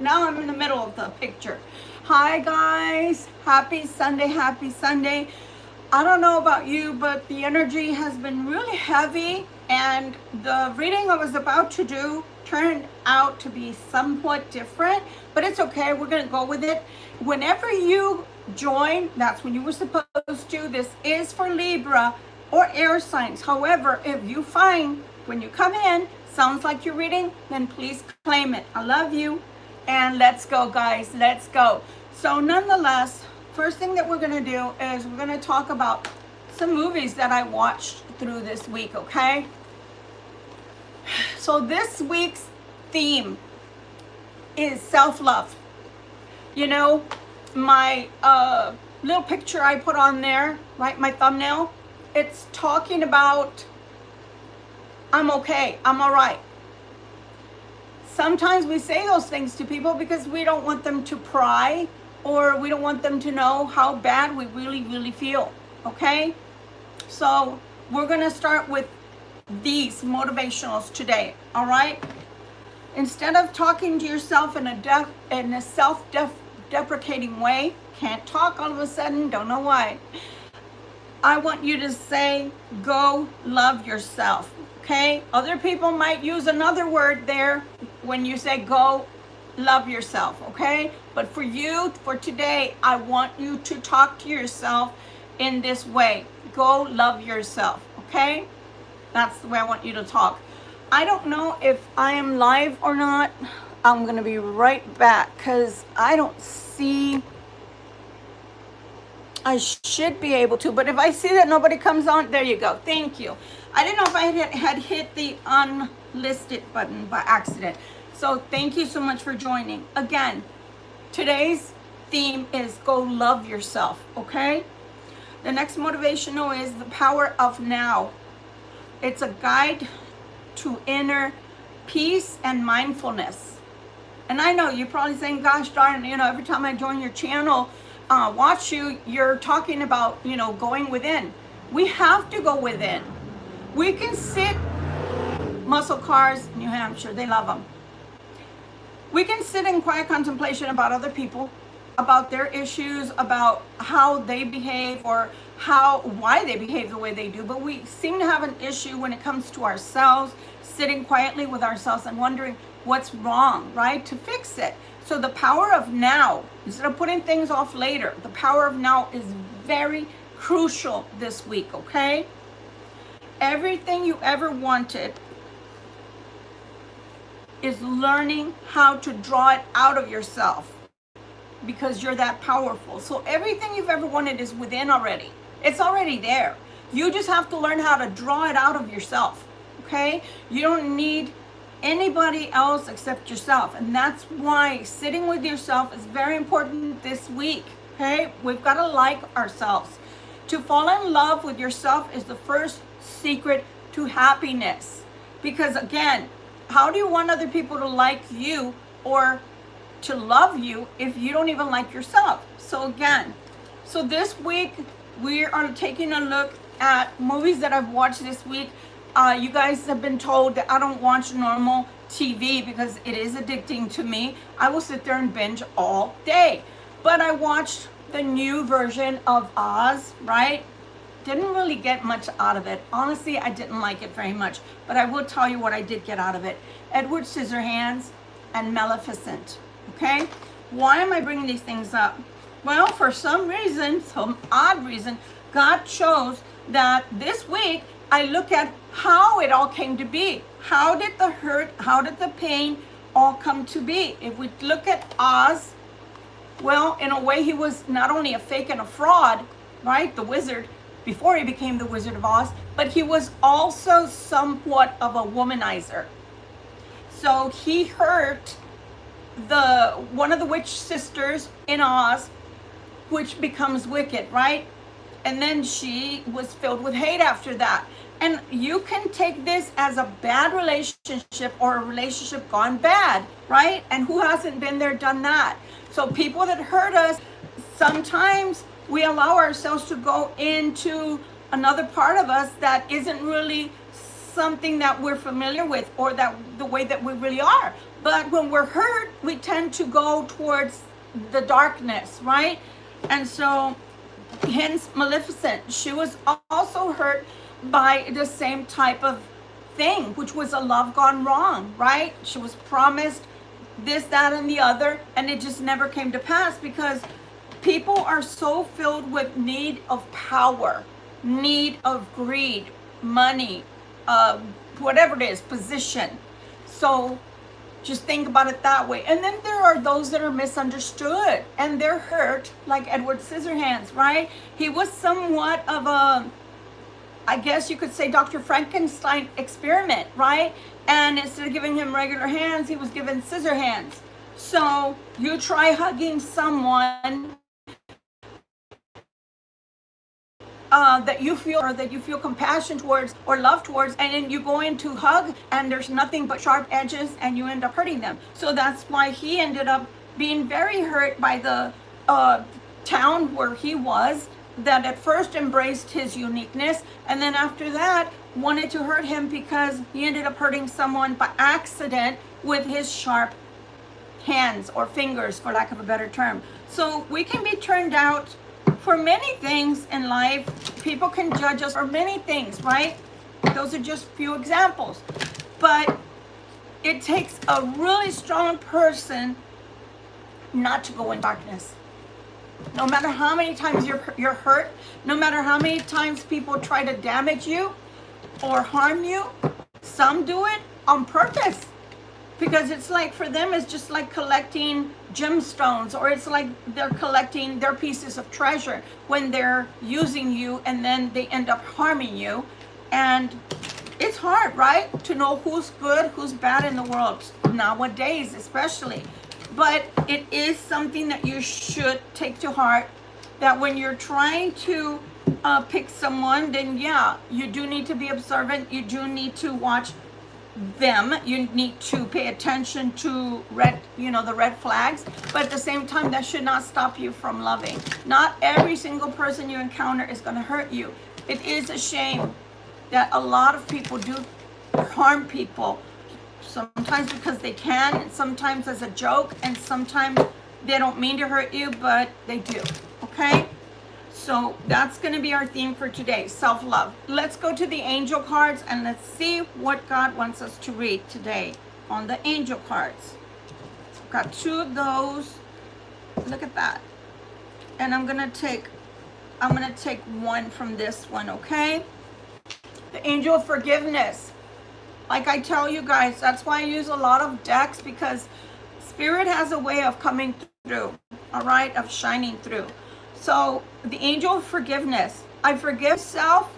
Now I'm in the middle of the picture. Hi guys, happy Sunday, happy Sunday. I don't know about you, but the energy has been really heavy, and the reading I was about to do turned out to be somewhat different, but it's okay. We're going to go with it. Whenever you join, that's when you were supposed to. This is for Libra or air signs. However, if you find when you come in sounds like you're reading, then please claim it. I love you. And let's go, guys, let's go. So nonetheless, first thing that we're going to do is we're going to talk about some movies that I watched through this week, okay? So this week's theme is self-love. You know, my little picture I put on there, right, my thumbnail, it's talking about I'm okay, I'm all right. Sometimes we say those things to people because we don't want them to pry, or we don't want them to know how bad we really feel, okay? So we're going to start with these motivationals today, all right? Instead of talking to yourself in a self-deprecating way, can't talk all of a sudden, don't know why. I want you to say, go love yourself, okay? Other people might use another word there when you say go love yourself, okay? But for you, for today, I want you to talk to yourself in this way. Go love yourself, okay? That's the way I want you to talk. I don't know if I am live or not. I'm going to be right back because I don't see... I should be able to, but if I see that nobody comes on, there you go. Thank you. I didn't know if I had hit the unlisted button by accident. So thank you so much for joining. Again, today's theme is go love yourself, okay? The next motivational is the power of now. It's a guide to inner peace and mindfulness. And I know you're probably saying, gosh darn, you know, every time I join your channel, watch you, you're talking about, you know, going within. We have to go within. We can sit, muscle cars, New Hampshire, they love them. We can sit in quiet contemplation about other people, about their issues, about how they behave, or why they behave the way they do. But we seem to have an issue when it comes to ourselves, sitting quietly with ourselves and wondering what's wrong, right? To fix it. So the power of now, instead of putting things off later, the power of now is very crucial this week, okay? Everything you ever wanted is learning how to draw it out of yourself, because you're that powerful. So everything you've ever wanted is within already. It's already there. You just have to learn how to draw it out of yourself, okay? You don't need anybody else except yourself. And that's why sitting with yourself is very important this week, okay? We've got to like ourselves. To fall in love with yourself is the first secret to happiness. Because again, how do you want other people to like you or to love you if you don't even like yourself? So again, so this week we are taking a look at movies that I've watched this week. You guys have been told that I don't watch normal TV because it is addicting to me. I will sit there and binge all day. But I watched the new version of Oz, right? Didn't really get much out of it. Honestly, I didn't like it very much. But I will tell you what I did get out of it. Edward Scissorhands and Maleficent, okay? Why am I bringing these things up? Well, for some reason, some odd reason, God chose that this week I look at how it all came to be. How did the hurt, how did the pain all come to be? If we look at Oz, well, in a way, he was not only a fake and a fraud, right? The wizard, before he became the Wizard of Oz, but he was also somewhat of a womanizer. So he hurt one of the witch sisters in Oz, which becomes wicked, right? And then she was filled with hate after that. And you can take this as a bad relationship or a relationship gone bad, right? And who hasn't been there, done that? So people that hurt us, sometimes we allow ourselves to go into another part of us that isn't really something that we're familiar with, or that the way that we really are. But when we're hurt, we tend to go towards the darkness, right? And so, hence Maleficent, she was also hurt by the same type of thing, which was a love gone wrong, right? She was promised this, that, and the other, and it just never came to pass because people are so filled with need of power, need of greed, money, whatever it is, position. So just think about it that way. And then there are those that are misunderstood and they're hurt, like Edward Scissorhands, right? He was somewhat of a, I guess you could say, Dr. Frankenstein experiment, right? And instead of giving him regular hands, he was given scissor hands. So you try hugging someone that you feel, or that you feel compassion towards or love towards, and then you go in to hug and there's nothing but sharp edges and you end up hurting them. So that's why he ended up being very hurt by the town where he was, that at first embraced his uniqueness, and then after that wanted to hurt him because he ended up hurting someone by accident with his sharp hands or fingers, for lack of a better term. So we can be turned out for many things in life. People can judge us for many things, right? Those are just few examples. But it takes a really strong person not to go in darkness. No matter how many times you're hurt, no matter how many times people try to damage you or harm you, some do it on purpose. Because it's like, for them, it's just like collecting gemstones, or it's like they're collecting their pieces of treasure when they're using you and then they end up harming you. And it's hard, right? To know who's good, who's bad in the world, nowadays especially. But it is something that you should take to heart, that when you're trying to pick someone, then yeah, you do need to be observant. You do need to watch them. You need to pay attention to the red flags, but at the same time, that should not stop you from loving. Not every single person you encounter is going to hurt you. It is a shame that a lot of people do harm people, sometimes because they can, and sometimes as a joke, and sometimes they don't mean to hurt you, but they do. Okay? So that's going to be our theme for today, self-love. Let's go to the angel cards and let's see what God wants us to read today on the angel cards. I've got two of those. Look at that. And I'm going to take one from this one, okay? The angel of forgiveness. Like I tell you guys, that's why I use a lot of decks, because Spirit has a way of coming through, all right, of shining through. So the angel of forgiveness. I forgive self.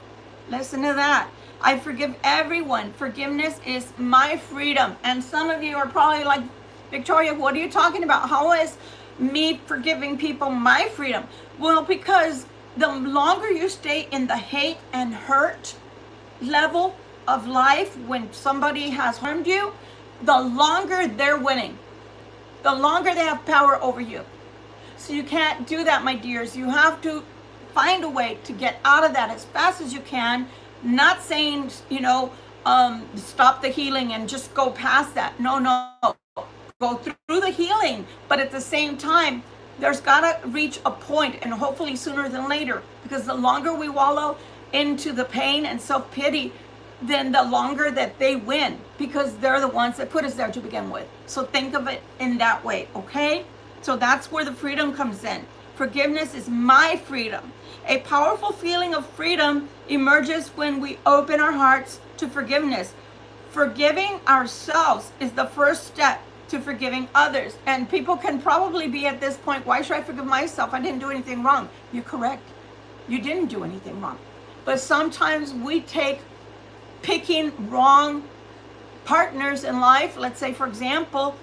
Listen to that. I forgive everyone. Forgiveness is my freedom. And some of you are probably like, Victoria, what are you talking about? How is me forgiving people my freedom? Well, because the longer you stay in the hate and hurt level of life, when somebody has harmed you, the longer they're winning, the longer they have power over you. So you can't do that, my dears. You have to find a way to get out of that as fast as you can. Not saying, stop the healing and just go past that. No. Go through the healing. But at the same time, there's got to reach a point, and hopefully sooner than later. Because the longer we wallow into the pain and self-pity, then the longer that they win. Because they're the ones that put us there to begin with. So think of it in that way, okay? So that's where the freedom comes in. Forgiveness is my freedom. A powerful feeling of freedom emerges when we open our hearts to forgiveness. Forgiving ourselves is the first step to forgiving others. And people can probably be at this point, why should I forgive myself? I didn't do anything wrong. You're correct. You didn't do anything wrong. But sometimes we take picking wrong partners in life, let's say, for example,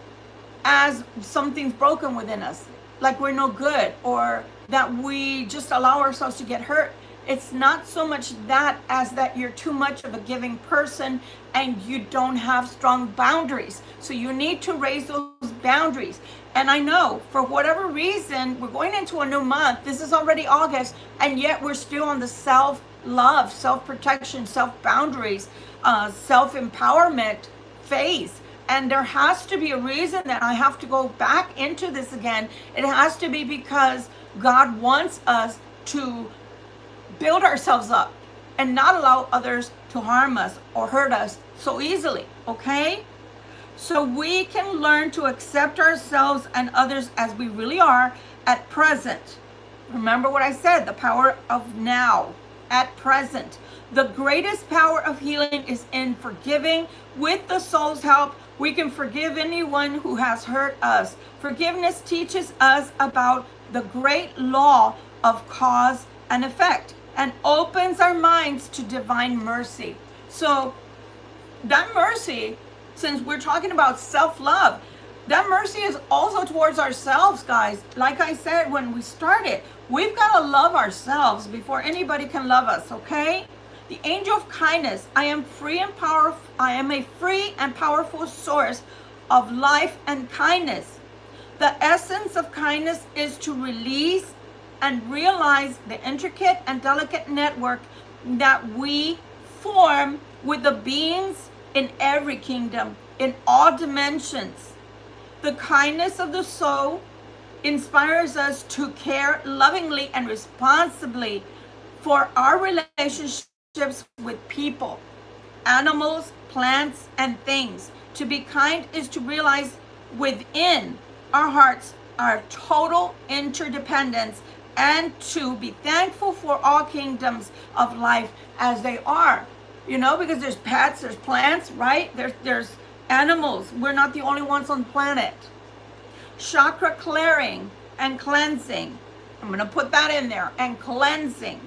as something's broken within us, like we're no good, or that we just allow ourselves to get hurt. It's not so much that as that you're too much of a giving person and you don't have strong boundaries. So you need to raise those boundaries. And I know for whatever reason, we're going into a new month. This is already August, and yet we're still on the self-love, self-protection, self-boundaries, self-empowerment phase. And there has to be a reason that I have to go back into this again. It has to be because God wants us to build ourselves up and not allow others to harm us or hurt us so easily, okay? So we can learn to accept ourselves and others as we really are at present. Remember what I said, the power of now, at present. The greatest power of healing is in forgiving. With the soul's help, we can forgive anyone who has hurt us. Forgiveness teaches us about the great law of cause and effect and opens our minds to divine mercy. So that mercy, since we're talking about self-love, that mercy is also towards ourselves, guys. Like I said when we started, we've got to love ourselves before anybody can love us, okay? The angel of kindness, I am a free and powerful source of life and kindness. The essence of kindness is to release and realize the intricate and delicate network that we form with the beings in every kingdom, in all dimensions. The kindness of the soul inspires us to care lovingly and responsibly for our relationships with people, animals, plants, and things. To be kind is to realize within our hearts our total interdependence and to be thankful for all kingdoms of life as they are. You know, because there's pets, there's plants, right? There's animals. We're not the only ones on the planet. Chakra clearing and cleansing. I'm going to put that in there. And cleansing.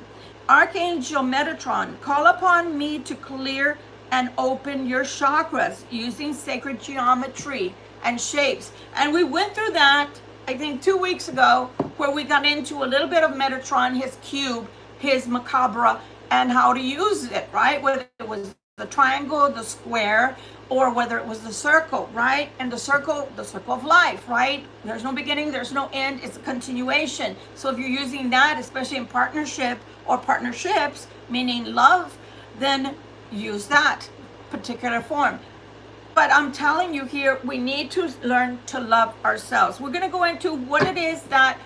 Archangel Metatron, call upon me to clear and open your chakras using sacred geometry and shapes. And we went through that, I think 2 weeks ago, where we got into a little bit of Metatron, his cube, his macabre, and how to use it, right? Whether it was the triangle, the square, or whether it was the circle, right? And the circle of life, right? There's no beginning, there's no end, it's a continuation. So if you're using that, especially in partnership or partnerships, meaning love, then use that particular form. But I'm telling you here, we need to learn to love ourselves. We're going to go into what it is that,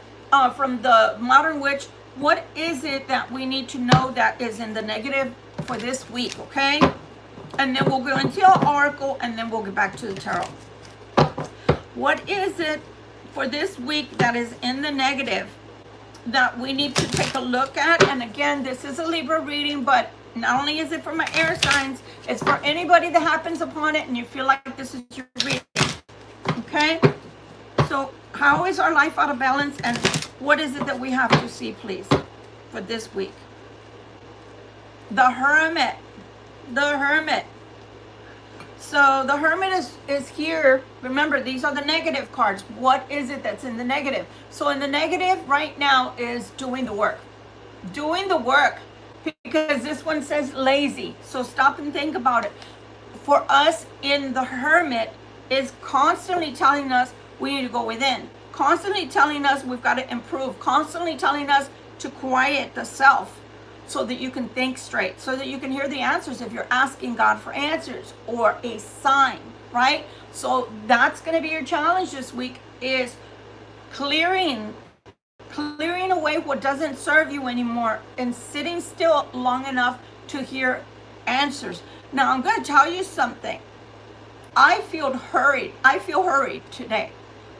from the Modern Witch, what is it that we need to know that is in the negative for this week, okay? And then we'll go into our oracle, and then we'll get back to the tarot. What is it for this week that is in the negative that we need to take a look at? And again, this is a Libra reading, but not only is it for my air signs, it's for anybody that happens upon it and you feel like this is your reading, okay? So how is our life out of balance, and what is it that we have to see, please, for this week? The Hermit. The Hermit. So the Hermit is here. Remember, these are the negative cards. What is it that's in the negative? So in the negative right now is doing the work. Doing the work. Because this one says lazy. So stop and think about it. For us in the Hermit is constantly telling us we need to go within. Constantly telling us we've got to improve. Constantly telling us to quiet the self so that you can think straight. So that you can hear the answers if you're asking God for answers or a sign, right? So that's going to be your challenge this week, is clearing away what doesn't serve you anymore and sitting still long enough to hear answers. Now, I'm going to tell you something. I feel hurried today.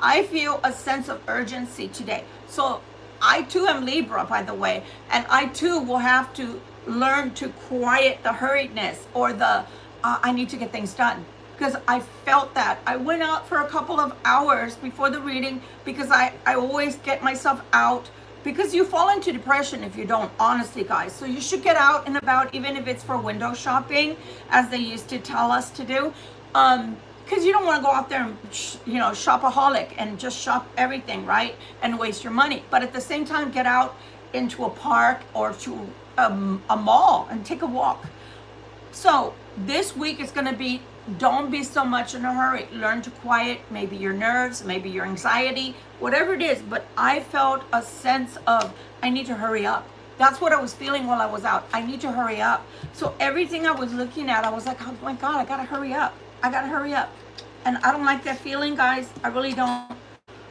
I feel a sense of urgency today. So I too am Libra, by the way, and I too will have to learn to quiet the hurriedness or the I need to get things done. Because I felt that. I went out for a couple of hours before the reading because I always get myself out, because you fall into depression if you don't, honestly, guys. So you should get out and about, even if it's for window shopping, as they used to tell us to do. Because you don't want to go out there and, shopaholic and just shop everything, right? And waste your money. But at the same time, get out into a park or to a mall and take a walk. So this week is going to be, don't be so much in a hurry. Learn to quiet maybe your nerves, maybe your anxiety, whatever it is. But I felt a sense of, I need to hurry up. That's what I was feeling while I was out. I need to hurry up. So everything I was looking at, I was like, oh my God, I got to hurry up. I got to hurry up. And I don't like that feeling, guys. I really don't.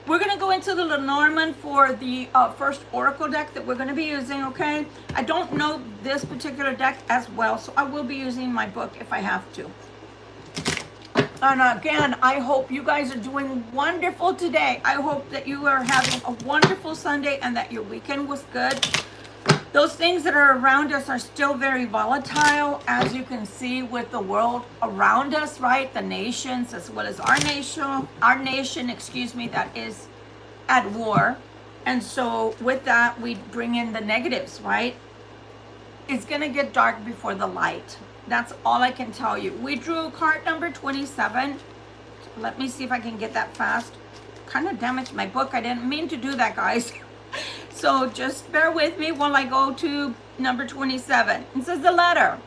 We're going to go into the Lenormand for the first oracle deck that we're going to be using, okay? I don't know this particular deck as well, so I will be using my book if I have to. And again, I hope you guys are doing wonderful today. I hope that you are having a wonderful Sunday and that your weekend was good. Those things that are around us are still very volatile, as you can see with the world around us, right? The nations, as well as our nation, excuse me, that is at war. And so with that, we bring in the negatives, right? It's going to get dark before the light. That's all I can tell you. We drew card number 27. Let me see if I can get that fast. Kind of damaged my book. I didn't mean to do that, guys. So just bear with me while I go to number 27. It says the letter.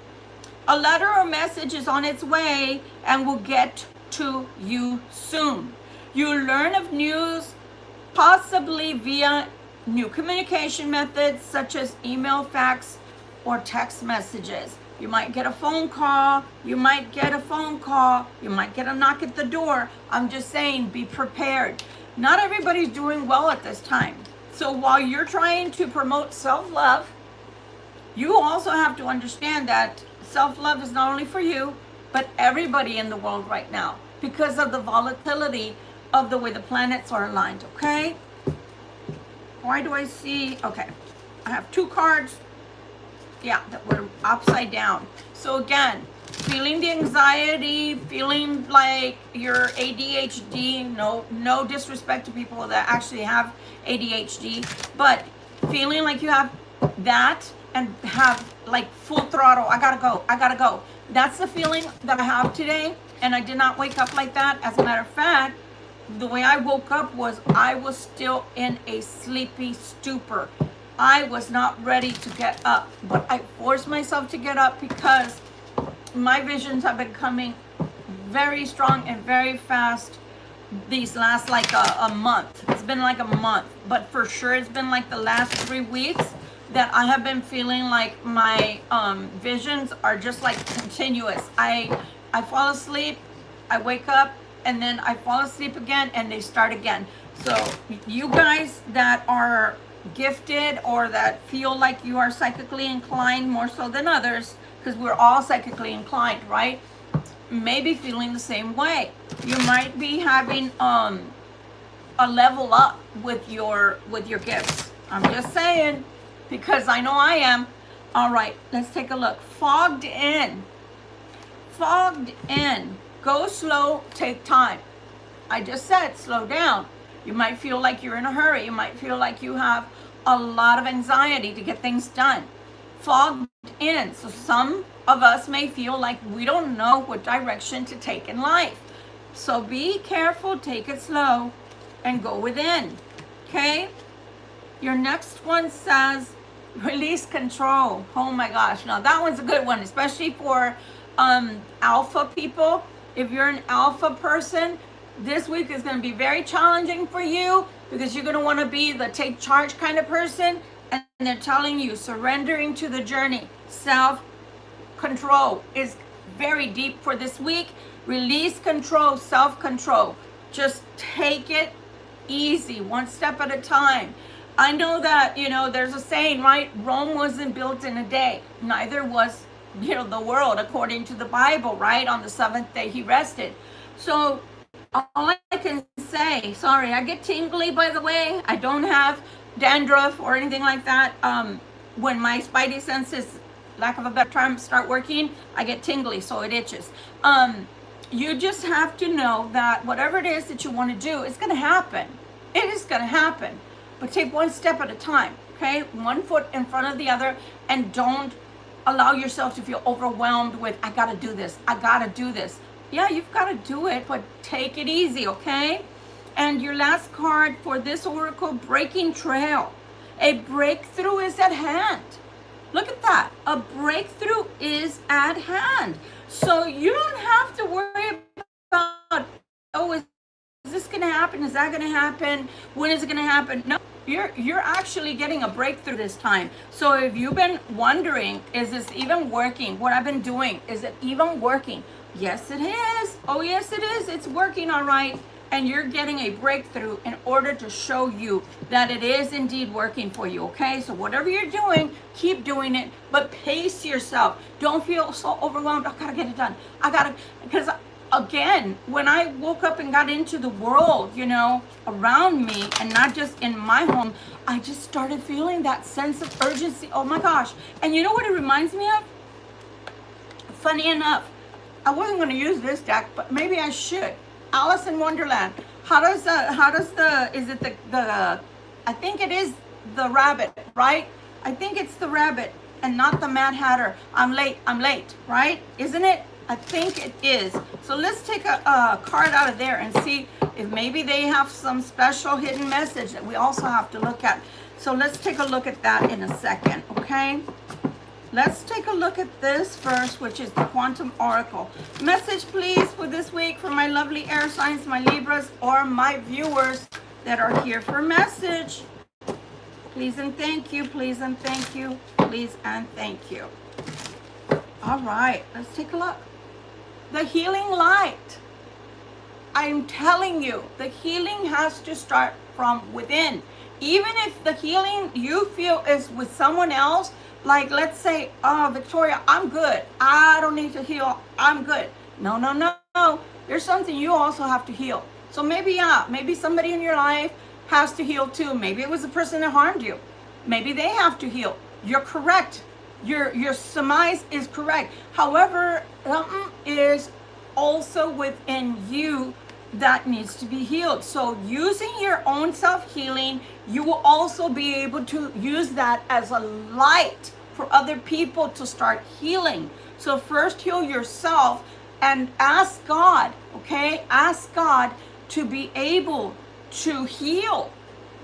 A letter or message is on its way and will get to you soon. You learn of news, possibly via new communication methods such as email, fax, or text messages. You might get a phone call. You might get a phone call. You might get a knock at the door. I'm just saying, be prepared. Not everybody's doing well at this time. So while you're trying to promote self-love, you also have to understand that self-love is not only for you, but everybody in the world right now, because of the volatility of the way the planets are aligned, okay? Why do I see, okay, I have two cards, yeah, that were upside down. So again, feeling the anxiety, feeling like you're ADHD, no disrespect to people that actually have ADHD, but feeling like you have that and have like full throttle, I gotta go. That's the feeling that I have today, and I did not wake up like that. As a matter of fact, the way I woke up was I was still in a sleepy stupor. I was not ready to get up, but I forced myself to get up because my visions have been coming very strong and very fast these last like a month. It's been like a month, but for sure it's been like the last 3 weeks that I have been feeling like my visions are just like continuous. I fall asleep, I wake up, and then I fall asleep again, and they start again. So you guys that are gifted or that feel like you are psychically inclined more so than others, because we're all psychically inclined, right? Maybe feeling the same way. You might be having a level up with your gifts. I'm just saying, because I know I am. All right, let's take a look. Fogged in. Fogged in. Go slow, take time. I just said slow down. You might feel like you're in a hurry. You might feel like you have a lot of anxiety to get things done. Fogged in. So some of us may feel like we don't know what direction to take in life. So be careful, take it slow, and go within. Okay? Your next one says release control. Oh my gosh. Now that one's a good one, especially for alpha people. If you're an alpha person, this week is going to be very challenging for you because you're going to want to be the take charge kind of person. And they're telling you surrendering to the journey. Self-control is very deep for this week. Release control, self-control. Just take it easy, one step at a time. I know that, there's a saying, right? Rome wasn't built in a day. Neither was, the world according to the Bible, right? On the seventh day he rested. So all I can say, sorry, I get tingly, by the way. I don't have dandruff or anything like that. When my spidey senses, lack of a better term, start working, I get tingly, so it itches. You just have to know that whatever it is that you want to do, it's going to happen. It is going to happen. But take one step at a time, okay? One foot in front of the other, and don't allow yourself to feel overwhelmed with, I got to do this. I got to do this. Yeah, you've got to do it, but take it easy, okay? And your last card for this oracle, breaking trail. A breakthrough is at hand. Look at that. A breakthrough is at hand. So you don't have to worry about, oh, is this going to happen? Is that going to happen? When is it going to happen? No, you're actually getting a breakthrough this time. So if you've been wondering, is this even working? What I've been doing, is it even working? Yes, it is. Oh, yes, it is. It's working all right. And you're getting a breakthrough in order to show you that it is indeed working for you, okay? So whatever you're doing, keep doing it, but pace yourself. Don't feel so overwhelmed. I gotta get it done. Because again, when I woke up and got into the world, you know, around me, and not just in my home, I just started feeling that sense of urgency. Oh my gosh. And you know what it reminds me of? Funny enough, I wasn't going to use this deck, but maybe I should. Alice in Wonderland. Is it the, I think it is the rabbit, right? I think it's the rabbit and not the Mad Hatter. I'm late, right? Isn't it? I think it is. So let's take a card out of there and see if maybe they have some special hidden message that we also have to look at. So let's take a look at that in a second, okay? Let's take a look at this first, which is the Quantum Oracle. Message, please, for this week for my lovely air signs, my Libras, or my viewers that are here for message. Please and thank you, please and thank you, please and thank you. All right, let's take a look. The healing light. I'm telling you, the healing has to start from within. Even if the healing you feel is with someone else, like let's say, oh, Victoria, I'm good. I don't need to heal. I'm good. No. There's something you also have to heal. So maybe somebody in your life has to heal too. Maybe it was the person that harmed you. Maybe they have to heal. You're correct. Your surmise is correct. However, something is also within you that needs to be healed. So using your own self-healing, you will also be able to use that as a light for other people to start healing. So first heal yourself and ask God, okay? Ask God to be able to heal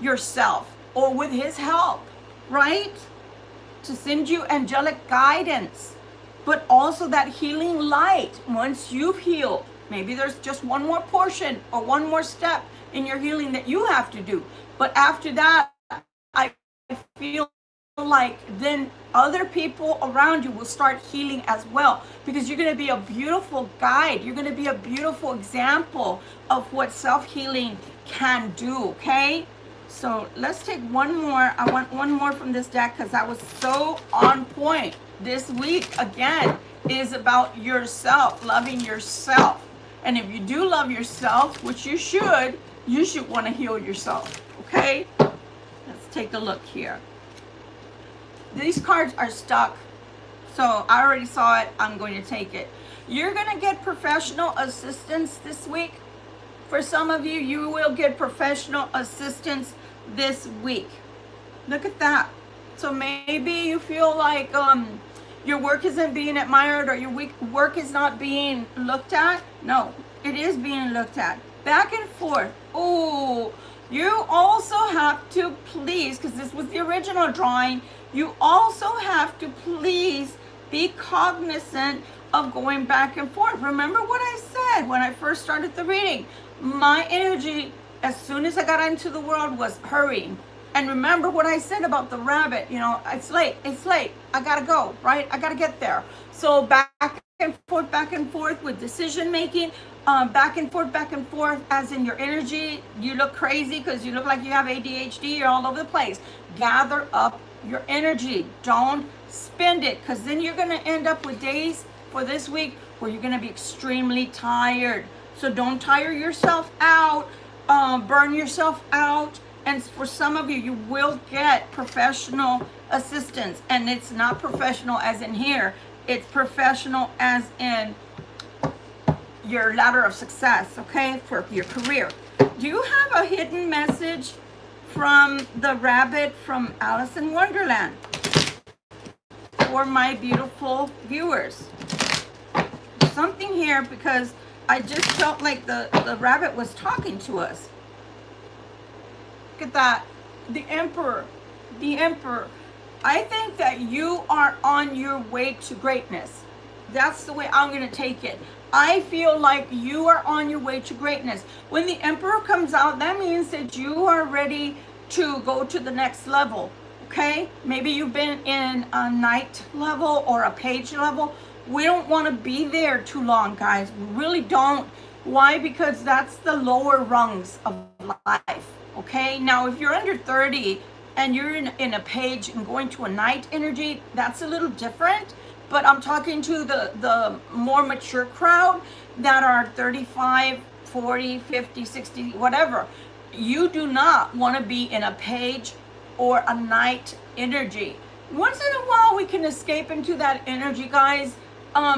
yourself, or with his help, right? To send you angelic guidance, but also that healing light. Once you've healed, maybe there's just one more portion or one more step in your healing that you have to do. But after that, I feel like then other people around you will start healing as well, because you're going to be a beautiful guide. You're going to be a beautiful example of what self-healing can do, okay? So let's take one more. I want one more from this deck because that was so on point. This week, again, is about yourself, loving yourself. And if you do love yourself, which you should want to heal yourself, okay? Let's take a look here. These cards are stuck, so I already saw it. I'm going to take it. You're going to get professional assistance this week. For some of you, you will get professional assistance this week. Look at that. So maybe you feel like your work isn't being admired, or your work is not being looked at. No, it is being looked at. Back and forth. Oh, you also have to please, because this was the original drawing, you also have to please be cognizant of going back and forth. Remember what I said when I first started the reading? My energy, as soon as I got into the world, was hurrying. And remember what I said about the rabbit, you know, it's late, I gotta go, right? I gotta get there. So back and forth with decision making, back and forth, as in your energy. You look crazy because you look like you have ADHD, you're all over the place. Gather up your energy. Don't spend it, because then you're gonna end up with days for this week where you're gonna be extremely tired. So don't tire yourself out, burn yourself out. And for some of you, you will get professional assistance. And it's not professional as in here. It's professional as in your ladder of success, okay, for your career. Do you have a hidden message from the rabbit from Alice in Wonderland for my beautiful viewers? Something here, because I just felt like the rabbit was talking to us. Look at that. The Emperor. I think that you are on your way to greatness. That's the way I'm going to take it. I feel like you are on your way to greatness. When the Emperor comes out, that means that you are ready to go to the next level. Okay? Maybe you've been in a knight level or a page level, We don't want to be there too long, guys. We really don't. Why? Because that's the lower rungs of life. Okay, now if you're under 30 and you're in a page and going to a night energy, that's a little different. But I'm talking to the more mature crowd that are 35, 40, 50, 60, whatever. You do not want to be in a page or a night energy. Once in a while we can escape into that energy, guys,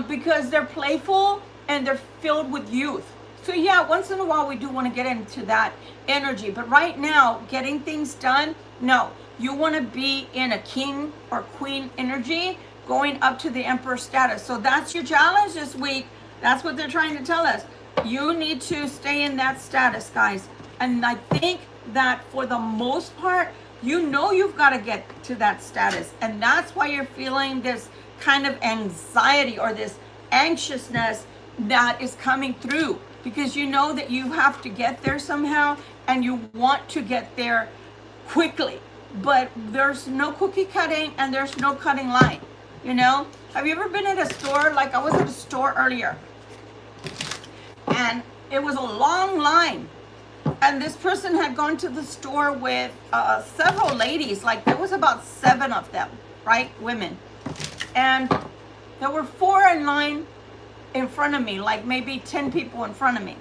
because they're playful and they're filled with youth. So yeah, once in a while we do want to get into that energy. But right now, getting things done, no. You want to be in a king or queen energy, going up to the emperor status. So that's your challenge this week. That's what they're trying to tell us. You need to stay in that status, guys. And I think that for the most part, you know you've got to get to that status. And that's why you're feeling this kind of anxiety or this anxiousness that is coming through. Because you know that you have to get there somehow and you want to get there quickly. But there's no cookie cutting and there's no cutting line. You know? Have you ever been at a store? Like I was at a store earlier. And it was a long line. And this person had gone to the store with several ladies. Like there was about 7 of them, right? Women. And there were 4 in line in front of me, like maybe 10 people in front of me.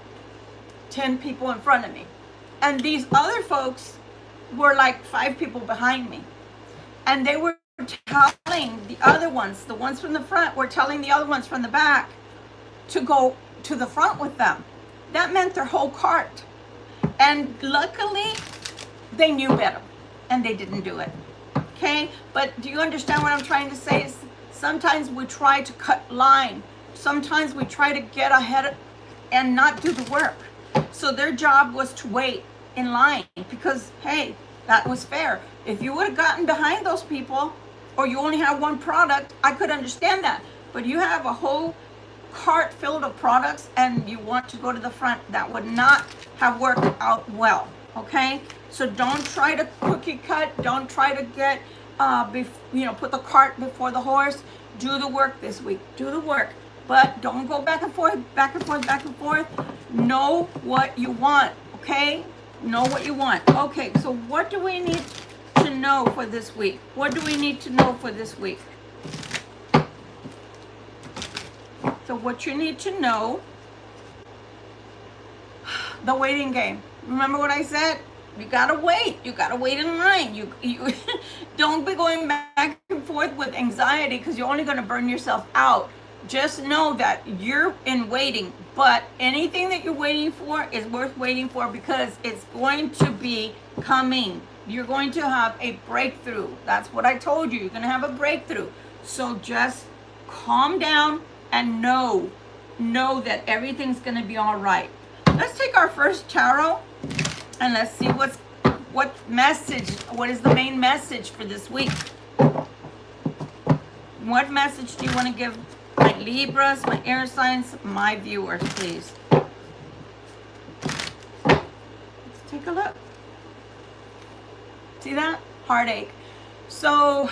10 people in front of me. And these other folks were like 5 people behind me. And they were telling the other ones, the ones from the front were telling the other ones from the back to go to the front with them. That meant their whole cart. And luckily, they knew better. And they didn't do it. Okay? But do you understand what I'm trying to say? Sometimes we try to cut line. Sometimes we try to get ahead and not do the work. So their job was to wait in line because, hey, that was fair. If you would have gotten behind those people or you only have one product, I could understand that. But you have a whole cart filled of products and you want to go to the front, that would not have worked out well. Okay? So don't try to cookie cut. Don't try to get, put the cart before the horse. Do the work this week. Do the work. But don't go back and forth, back and forth, back and forth. Know what you want, okay? Know what you want. Okay, so what do we need to know for this week? What do we need to know for this week? So what you need to know, the waiting game. Remember what I said? You gotta wait. You gotta wait in line. You don't be going back and forth with anxiety because you're only gonna burn yourself out. Just know that you're in waiting, but anything that you're waiting for is worth waiting for because it's going to be coming. You're going to have a breakthrough. That's what I told you. You're going to have a breakthrough. So just calm down and know that everything's going to be all right. Let's take our first tarot and let's see what is the main message for this week. What message do you want to give my Libras, my air signs, my viewers, please? Let's take a look. See that? Heartache. So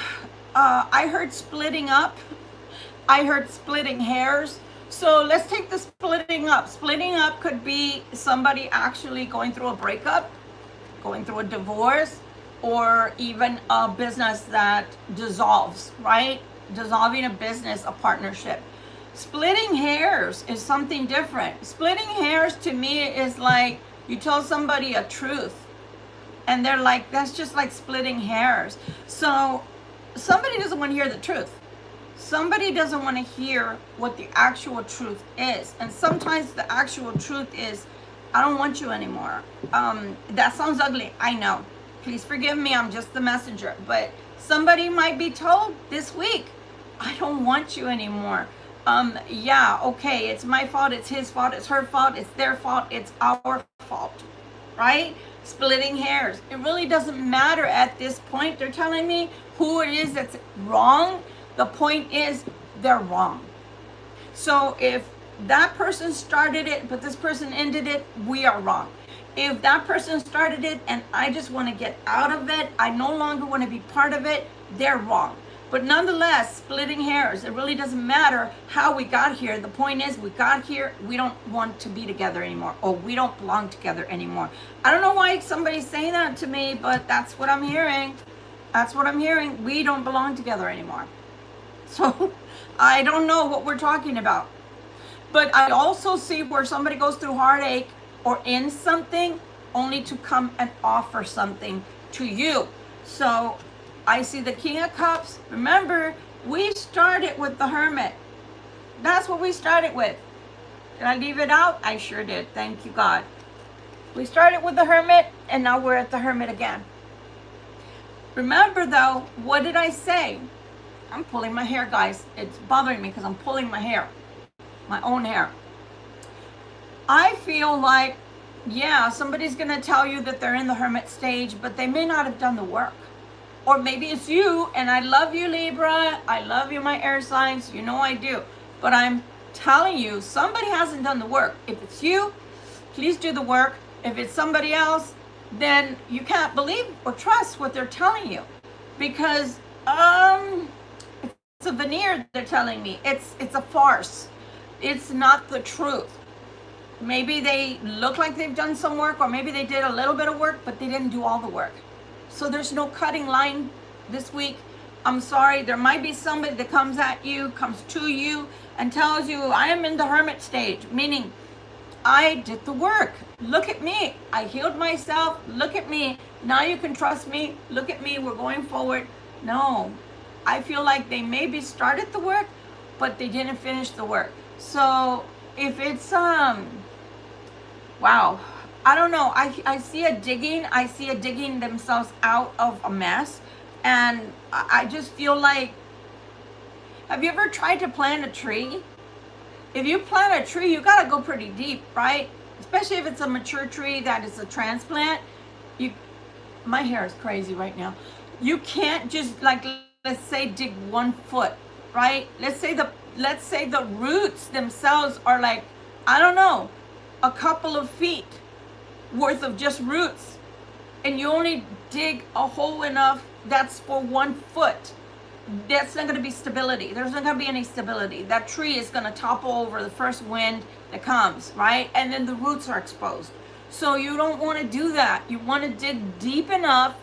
I heard splitting up. I heard splitting hairs. So let's take the splitting up. Splitting up could be somebody actually going through a breakup, going through a divorce, or even a business that dissolves, right? Dissolving a business, a partnership. Splitting hairs is something different. Splitting hairs to me is like you tell somebody a truth and they're like, that's just like splitting hairs. So somebody doesn't want to hear the truth. Somebody doesn't want to hear what the actual truth is. And sometimes the actual truth is, I don't want you anymore. That sounds ugly. I know. Please forgive me. I'm just the messenger. But somebody might be told this week, I don't want you anymore. Yeah, okay, it's my fault, it's his fault, it's her fault, it's their fault, it's our fault, right? Splitting hairs. It really doesn't matter at this point. They're telling me who it is that's wrong. The point is they're wrong. So if that person started it, but this person ended it, we are wrong. If that person started it and I just want to get out of it, I no longer want to be part of it, they're wrong. But nonetheless, splitting hairs, it really doesn't matter how we got here. The point is, we got here, we don't want to be together anymore, or we don't belong together anymore. I don't know why somebody's saying that to me, but that's what I'm hearing. That's what I'm hearing. We don't belong together anymore. So I don't know what we're talking about. But I also see where somebody goes through heartache or in something only to come and offer something to you. So I see the King of Cups. Remember, we started with the Hermit. That's what we started with. Did I leave it out? I sure did. Thank you, God. We started with the Hermit, and now we're at the Hermit again. Remember, though, what did I say? I'm pulling my hair, guys. It's bothering me because I'm pulling my hair. My own hair. I feel like, yeah, somebody's going to tell you that they're in the Hermit stage, but they may not have done the work. Or maybe it's you, and I love you, Libra. I love you, my air signs. You know I do. But I'm telling you, somebody hasn't done the work. If it's you, please do the work. If it's somebody else, then you can't believe or trust what they're telling you. Because it's a veneer they're telling me. It's a farce. It's not the truth. Maybe they look like they've done some work, or maybe they did a little bit of work, but they didn't do all the work. So there's no cutting line this week. I'm sorry. There might be somebody that comes at you, comes to you, and tells you, I am in the Hermit stage, meaning I did the work. Look at me. I healed myself. Look at me. Now you can trust me. Look at me. We're going forward. No. I feel like they maybe started the work, but they didn't finish the work. So if it's, wow. I don't know. I see a digging. I see a digging themselves out of a mess. And I just feel like, have you ever tried to plant a tree? If you plant a tree, you got to go pretty deep, right? Especially if it's a mature tree that is a transplant. My hair is crazy right now. You can't just, like, let's say dig 1 foot, right? Let's say the roots themselves are like, I don't know, a couple of feet worth of just roots, and you only dig a hole enough that's for 1 foot. That's not going to be stability. There's not going to be any stability. That tree is going to topple over the first wind that comes, right? And then the roots are exposed. So you don't want to do that. You want to dig deep enough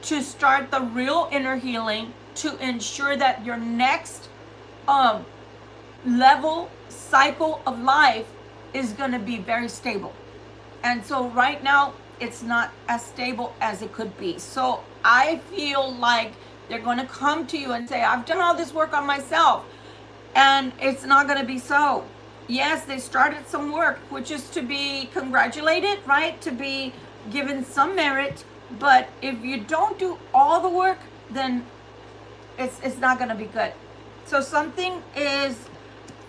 to start the real inner healing, to ensure that your next level cycle of life is going to be very stable. And so right now, it's not as stable as it could be. So I feel like they're going to come to you and say, I've done all this work on myself. And it's not going to be so. Yes, they started some work, which is to be congratulated, right? To be given some merit. But if you don't do all the work, then it's not going to be good. So something is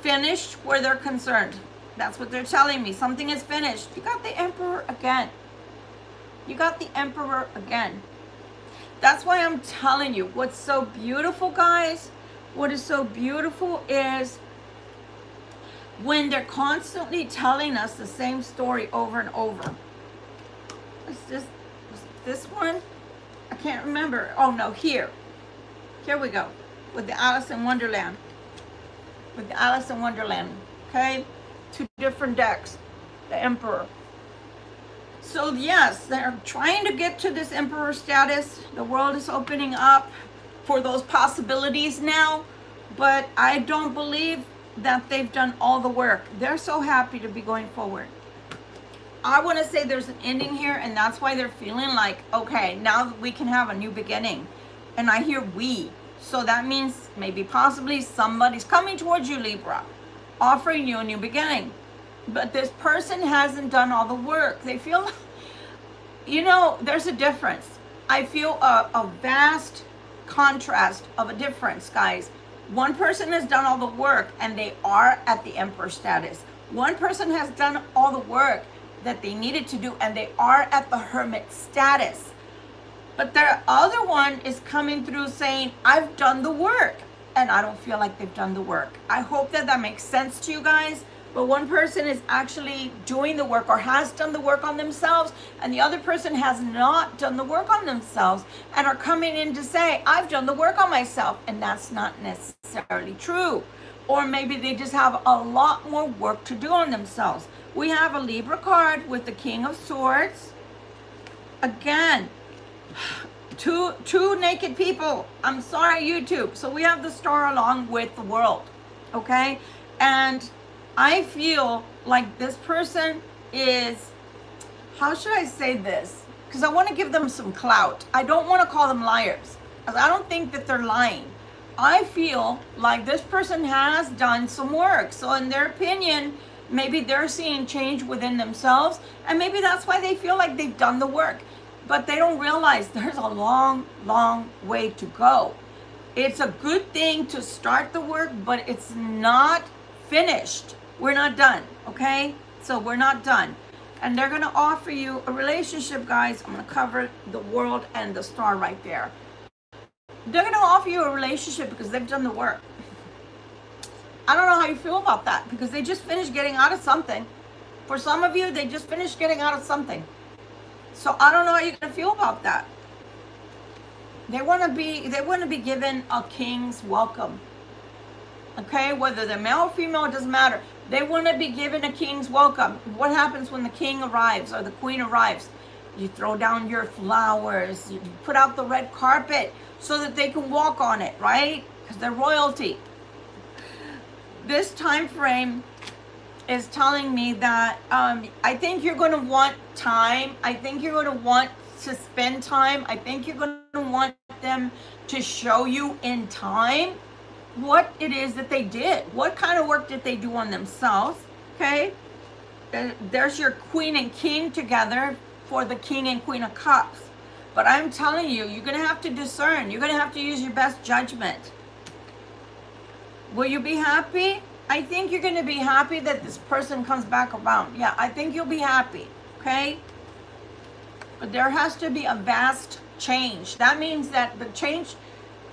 finished where they're concerned. That's what they're telling me. Something is finished. You got the Emperor again. You got the Emperor again. That's why I'm telling you, what's so beautiful, guys, what is so beautiful is when they're constantly telling us the same story over and over. Was this one? I can't remember. Oh, no, here. Here we go. With the Alice in Wonderland. With the Alice in Wonderland. Okay? 2 different decks. The Emperor. So yes, they're trying to get to this Emperor status. The world is opening up for those possibilities now. But I don't believe that they've done all the work. They're so happy to be going forward. I want to say there's an ending here, and that's why they're feeling like, okay, now we can have a new beginning. And I hear we. So that means maybe possibly somebody's coming towards you, Libra, offering you a new beginning. But this person hasn't done all the work. They feel, you know, there's a difference. I feel a vast contrast of a difference, guys. One person has done all the work and they are at the Emperor status. One person has done all the work that they needed to do and they are at the Hermit status. But the other one is coming through saying, I've done the work. And I don't feel like they've done the work. I hope that makes sense to you guys. but one person is actually doing the work or has done the work on themselves, and the other person has not done the work on themselves and are coming in to say, I've done the work on myself, and that's not necessarily true. Or maybe they just have a lot more work to do on themselves. We have a Libra card with the King of Swords. Again, two naked people. I'm sorry, YouTube. So we have the star along with the world, okay? And I feel like this person is, how should I say this? Because I want to give them some clout. I don't want to call them liars, because I don't think that they're lying. I feel like this person has done some work. So in their opinion, maybe they're seeing change within themselves, and maybe that's why they feel like they've done the work. But they don't realize there's a long, long way to go. It's a good thing to start the work, but it's not finished. We're not done, okay? So we're not done. And they're gonna offer you a relationship, guys. I'm gonna cover the world and the star right there. They're gonna offer you a relationship because they've done the work. I don't know how you feel about that, because they just finished getting out of something. For some of you, they just finished getting out of something. So I don't know how you're gonna feel about that. They wanna be given a king's welcome. Okay, whether they're male or female, it doesn't matter. They want to be given a king's welcome. What happens when the king arrives or the queen arrives? You throw down your flowers, you put out the red carpet so that they can walk on it, right? Because they're royalty. This time frame is telling me that I think you're going to want time. I think you're going to want to spend time. I think you're going to want them to show you in time what it is that they did. What kind of work did they do on themselves? Okay, there's your queen and king together for the king and queen of cups. But I'm telling you, you're gonna have to discern. You're gonna have to use your best judgment. Will you be happy? I think you're gonna be happy that this person comes back around. Yeah, I think you'll be happy, okay? But there has to be a vast change. That means that the change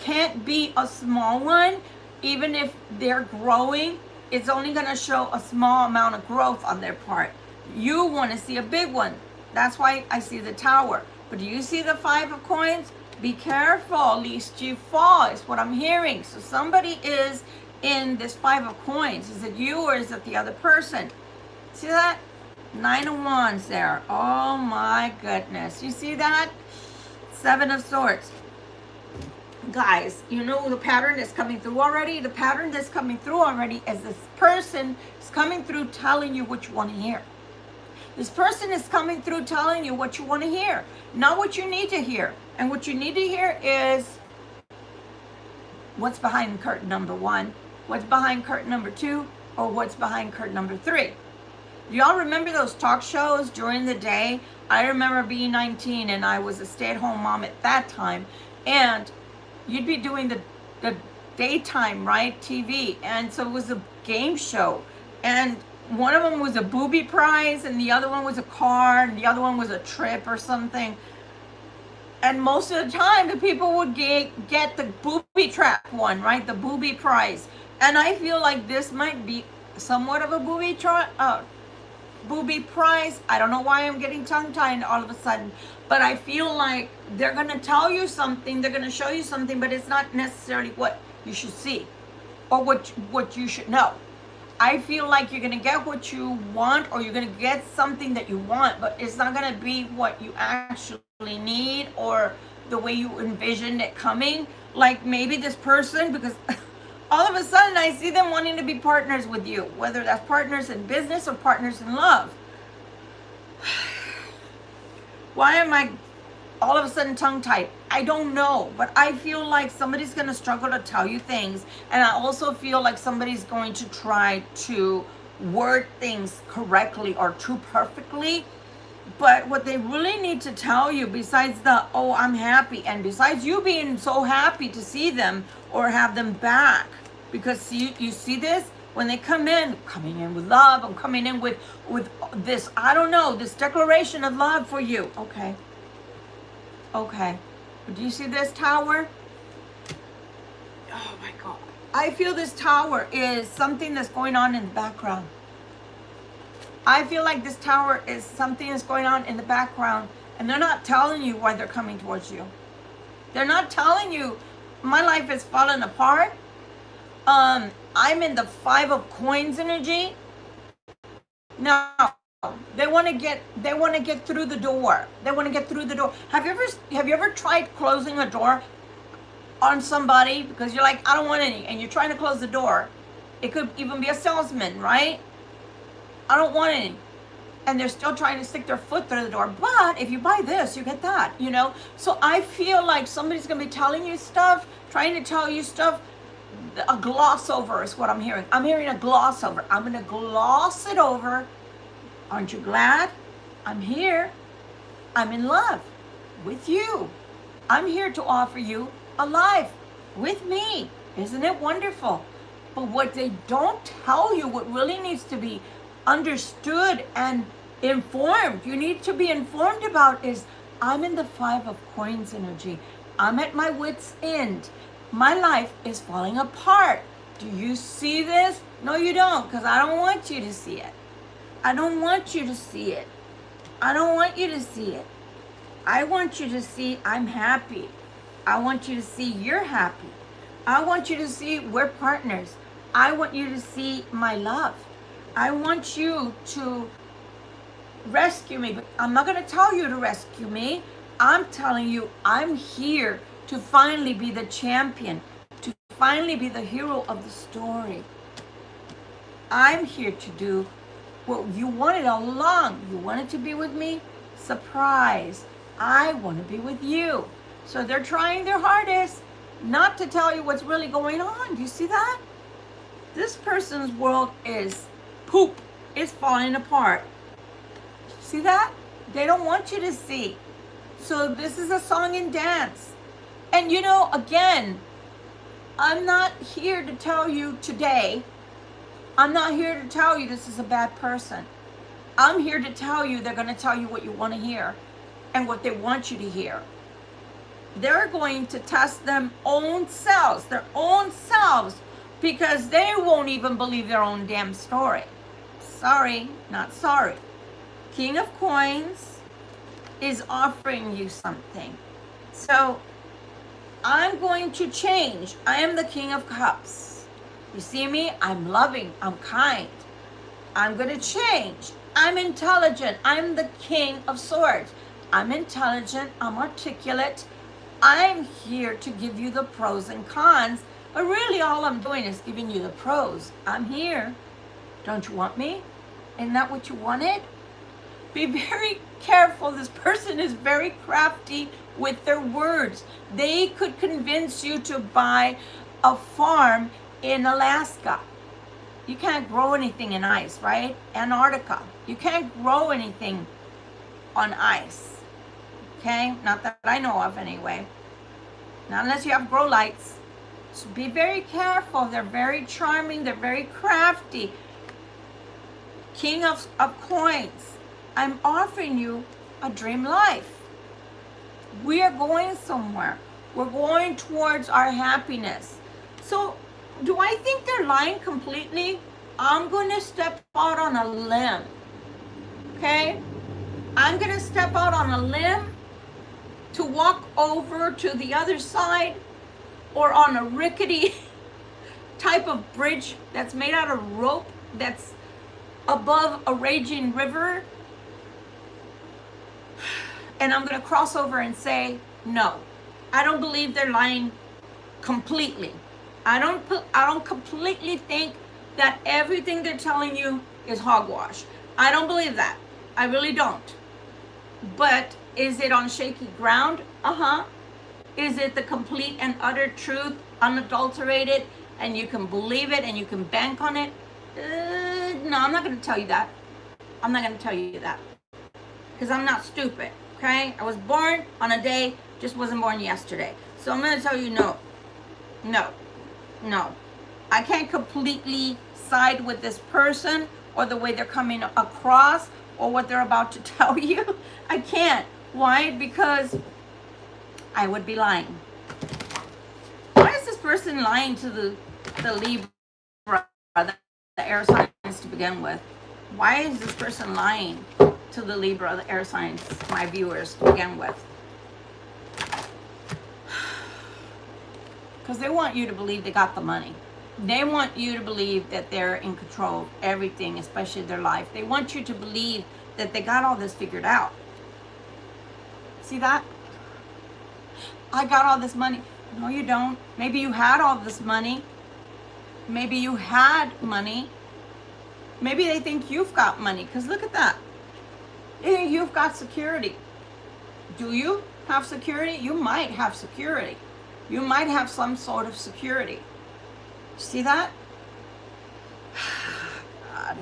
can't be a small one. Even if they're growing, it's only going to show a small amount of growth on their part. You want to see a big one. That's why I see the Tower. But do you see the Five of Coins? Be careful, lest you fall, is what I'm hearing. So somebody is in this Five of Coins. Is it you or is it the other person? See that? Nine of Wands there. Oh my goodness. You see that? Seven of Swords. Guys, you know the pattern that's coming through already? The pattern that's coming through already is this person is coming through telling you what you want to hear. This person is coming through telling you what you want to hear, not what you need to hear. And what you need to hear is what's behind curtain number 1, what's behind curtain number 2, or what's behind curtain number 3. Y'all remember those talk shows during the day? I remember being 19 and I was a stay-at-home mom at that time. And you'd be doing the daytime, right, TV, and so it was a game show, and one of them was a booby prize, and the other one was a car, and the other one was a trip or something. And most of the time, the people would get the booby trap one, right, the booby prize. And I feel like this might be somewhat of a booby prize. I don't know why I'm getting tongue-tied all of a sudden, but I feel like they're going to tell you something, they're going to show you something, but it's not necessarily what you should see or what you should know. I feel like you're going to get what you want, or you're going to get something that you want, but it's not going to be what you actually need or the way you envisioned it coming. Like maybe this person, because all of a sudden I see them wanting to be partners with you, whether that's partners in business or partners in love. Why am I all of a sudden tongue-tied? I don't know, but I feel like somebody's going to struggle to tell you things. And I also feel like somebody's going to try to word things correctly or too perfectly. But what they really need to tell you, besides the, oh, I'm happy, and besides you being so happy to see them or have them back, because you see this? When they coming in with love, I'm coming in with this, I don't know, this declaration of love for you. Okay. Okay. But do you see this Tower? Oh my God. I feel this Tower is something that's going on in the background. I feel like this tower is something is going on in the background, and they're not telling you why they're coming towards you. They're not telling you, my life is falling apart. I'm in the 5 of coins energy. Now, they want to get through the door. They want to get through the door. Have you ever tried closing a door on somebody because you're like, I don't want any, and you're trying to close the door? It could even be a salesman, right? I don't want any. And they're still trying to stick their foot through the door. But if you buy this, you get that, you know? So I feel like somebody's going to be telling you stuff, trying to tell you stuff. A gloss over is what I'm hearing. I'm hearing a gloss over. I'm going to gloss it over. Aren't you glad? I'm here. I'm in love with you. I'm here to offer you a life with me. Isn't it wonderful? But what they don't tell you, what really needs to be understood and informed, you need to be informed about, is I'm in the 5 of coins energy. I'm at my wit's end. My life is falling apart. Do you see this? No, you don't, because I don't want you to see it. I don't want you to see it. I don't want you to see it. I want you to see I'm happy. I want you to see you're happy. I want you to see we're partners. I want you to see my love. I want you to rescue me, but I'm not going to tell you to rescue me. I'm telling you I'm here to finally be the champion, to finally be the hero of the story. I'm here to do what you wanted all along. You wanted to be with me? Surprise. I want to be with you. So they're trying their hardest not to tell you what's really going on. Do you see that? This person's world is poop. It's falling apart. See that? They don't want you to see. So this is a song and dance. And you know, again, I'm not here to tell you today, I'm not here to tell you this is a bad person. I'm here to tell you they're going to tell you what you want to hear and what they want you to hear. They're going to test their own selves, because they won't even believe their own damn story. Sorry, not sorry. King of Coins is offering you something. So I'm going to change. I am the King of Cups. You see me? I'm loving. I'm kind. I'm going to change. I'm intelligent. I'm the King of Swords. I'm intelligent. I'm articulate. I'm here to give you the pros and cons. But really all I'm doing is giving you the pros. I'm here. Don't you want me? Isn't that what you wanted? Be very careful. This person is very crafty with their words. They could convince you to buy a farm in Alaska. You can't grow anything in ice, right? Antarctica. You can't grow anything on ice. Okay? Not that I know of anyway. Not unless you have grow lights. So be very careful. They're very charming. They're very crafty. King of Coins. I'm offering you a dream life. We are going somewhere. We're going towards our happiness. So do I think they're lying completely? I'm going to step out on a limb. Okay? I'm going to step out on a limb to walk over to the other side, or on a rickety type of bridge that's made out of rope that's above a raging river. And I'm going to cross over and say, no, I don't believe they're lying completely. I don't completely think that everything they're telling you is hogwash. I don't believe that. I really don't. But is it on shaky ground? Uh-huh. Is it the complete and utter truth, unadulterated, and you can believe it and you can bank on it? No, I'm not going to tell you that. I'm not going to tell you that. Because I'm not stupid, okay? I was born on a day, just wasn't born yesterday. So I'm going to tell you no. No. No. I can't completely side with this person or the way they're coming across or what they're about to tell you. I can't. Why? Because I would be lying. Why is this person lying to the Libra, the air signs to begin with? Why is this person lying to the Libra, the air signs, my viewers, to begin with? Because they want you to believe they got the money. They want you to believe that they're in control of everything, especially their life. They want you to believe that they got all this figured out. See that? I got all this money. No, you don't. Maybe you had all this money. Maybe you had money. Maybe they think you've got money, because look at that. They think you've got security. Do you have security? You might have security. You might have some sort of security. See that? God.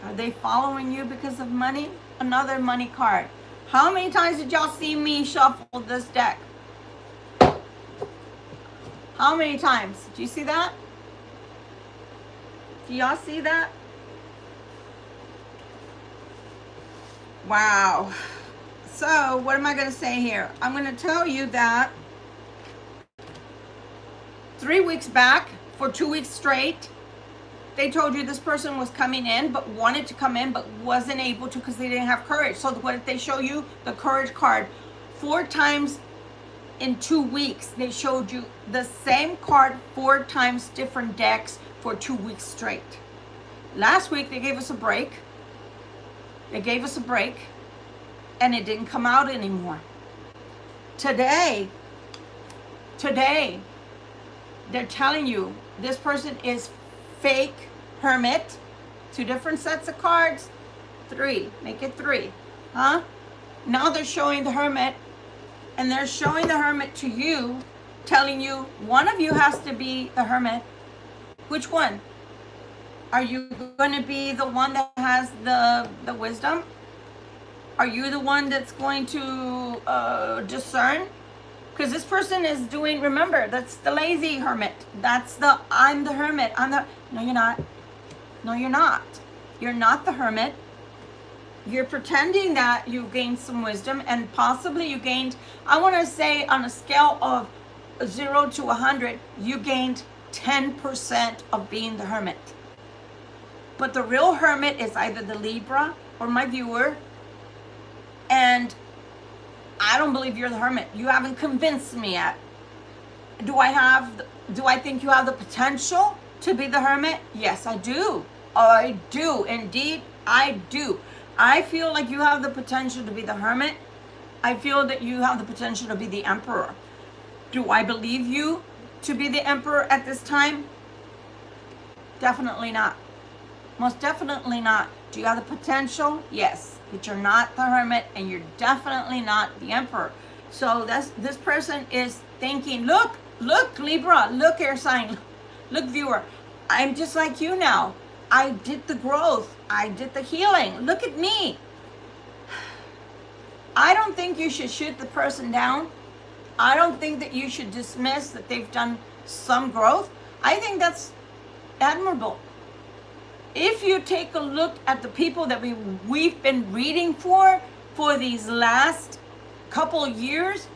Are they following you because of money? Another money card. How many times did y'all see me shuffle this deck? How many times? Do you see that? Do y'all see that? Wow. So, what am I going to say here? I'm going to tell you that 3 weeks back, for 2 weeks straight, they told you this person was coming in, but wanted to come in, but wasn't able to because they didn't have courage. So what did they show you? The courage card. 4 times in 2 weeks, they showed you the same card 4 times, different decks for 2 weeks straight. Last week, they gave us a break. They gave us a break, and it didn't come out anymore. Today, they're telling you this person is fake hermit. 2 different sets of cards. 3, make it 3, huh? Now they're showing the hermit, and they're showing the hermit to you, telling you one of you has to be the hermit. Which one? Are you going to be the one that has the wisdom? Are you the one that's going to discern? Because this person is doing, remember, that's the lazy hermit. That's the, I'm the hermit. No, you're not. No, you're not. You're not the hermit. You're pretending that you gained some wisdom, and possibly you gained, I want to say on a scale of 0 to 100, you gained 10% of being the hermit. But the real hermit is either the Libra or my viewer, and I don't believe you're the hermit. You haven't convinced me yet. Do I think you have the potential to be the hermit? Yes, I do. I do. Indeed, I do. I feel like you have the potential to be the hermit. I feel that you have the potential to be the emperor. Do I believe you to be the emperor at this time? Definitely not. Most definitely not. Do you have the potential? Yes. But you're not the hermit, and you're definitely not the emperor. So this person is thinking, look, Libra, look, air sign, look, viewer, I'm just like you now. I did the growth. I did the healing. Look at me. I don't think you should shoot the person down. I don't think that you should dismiss that they've done some growth. I think that's admirable. If you take a look at the people that we've been reading for these last couple years,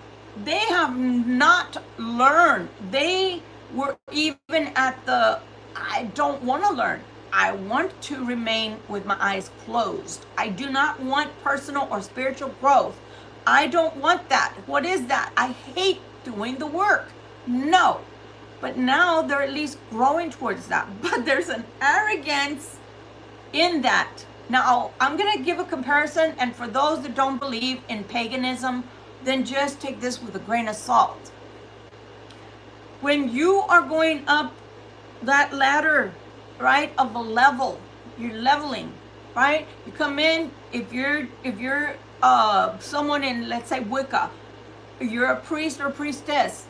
they have not learned. They were even at the, I don't want to learn. I want to remain with my eyes closed. I do not want personal or spiritual growth. I don't want that. What is that? I hate doing the work. No. But now they're at least growing towards that. But there's an arrogance in that. Now, I'm going to give a comparison, and for those that don't believe in paganism, then just take this with a grain of salt. When you are going up that ladder, right, of a level, you're leveling, right? You come in, if you're someone in, let's say, Wicca, you're a priest or priestess,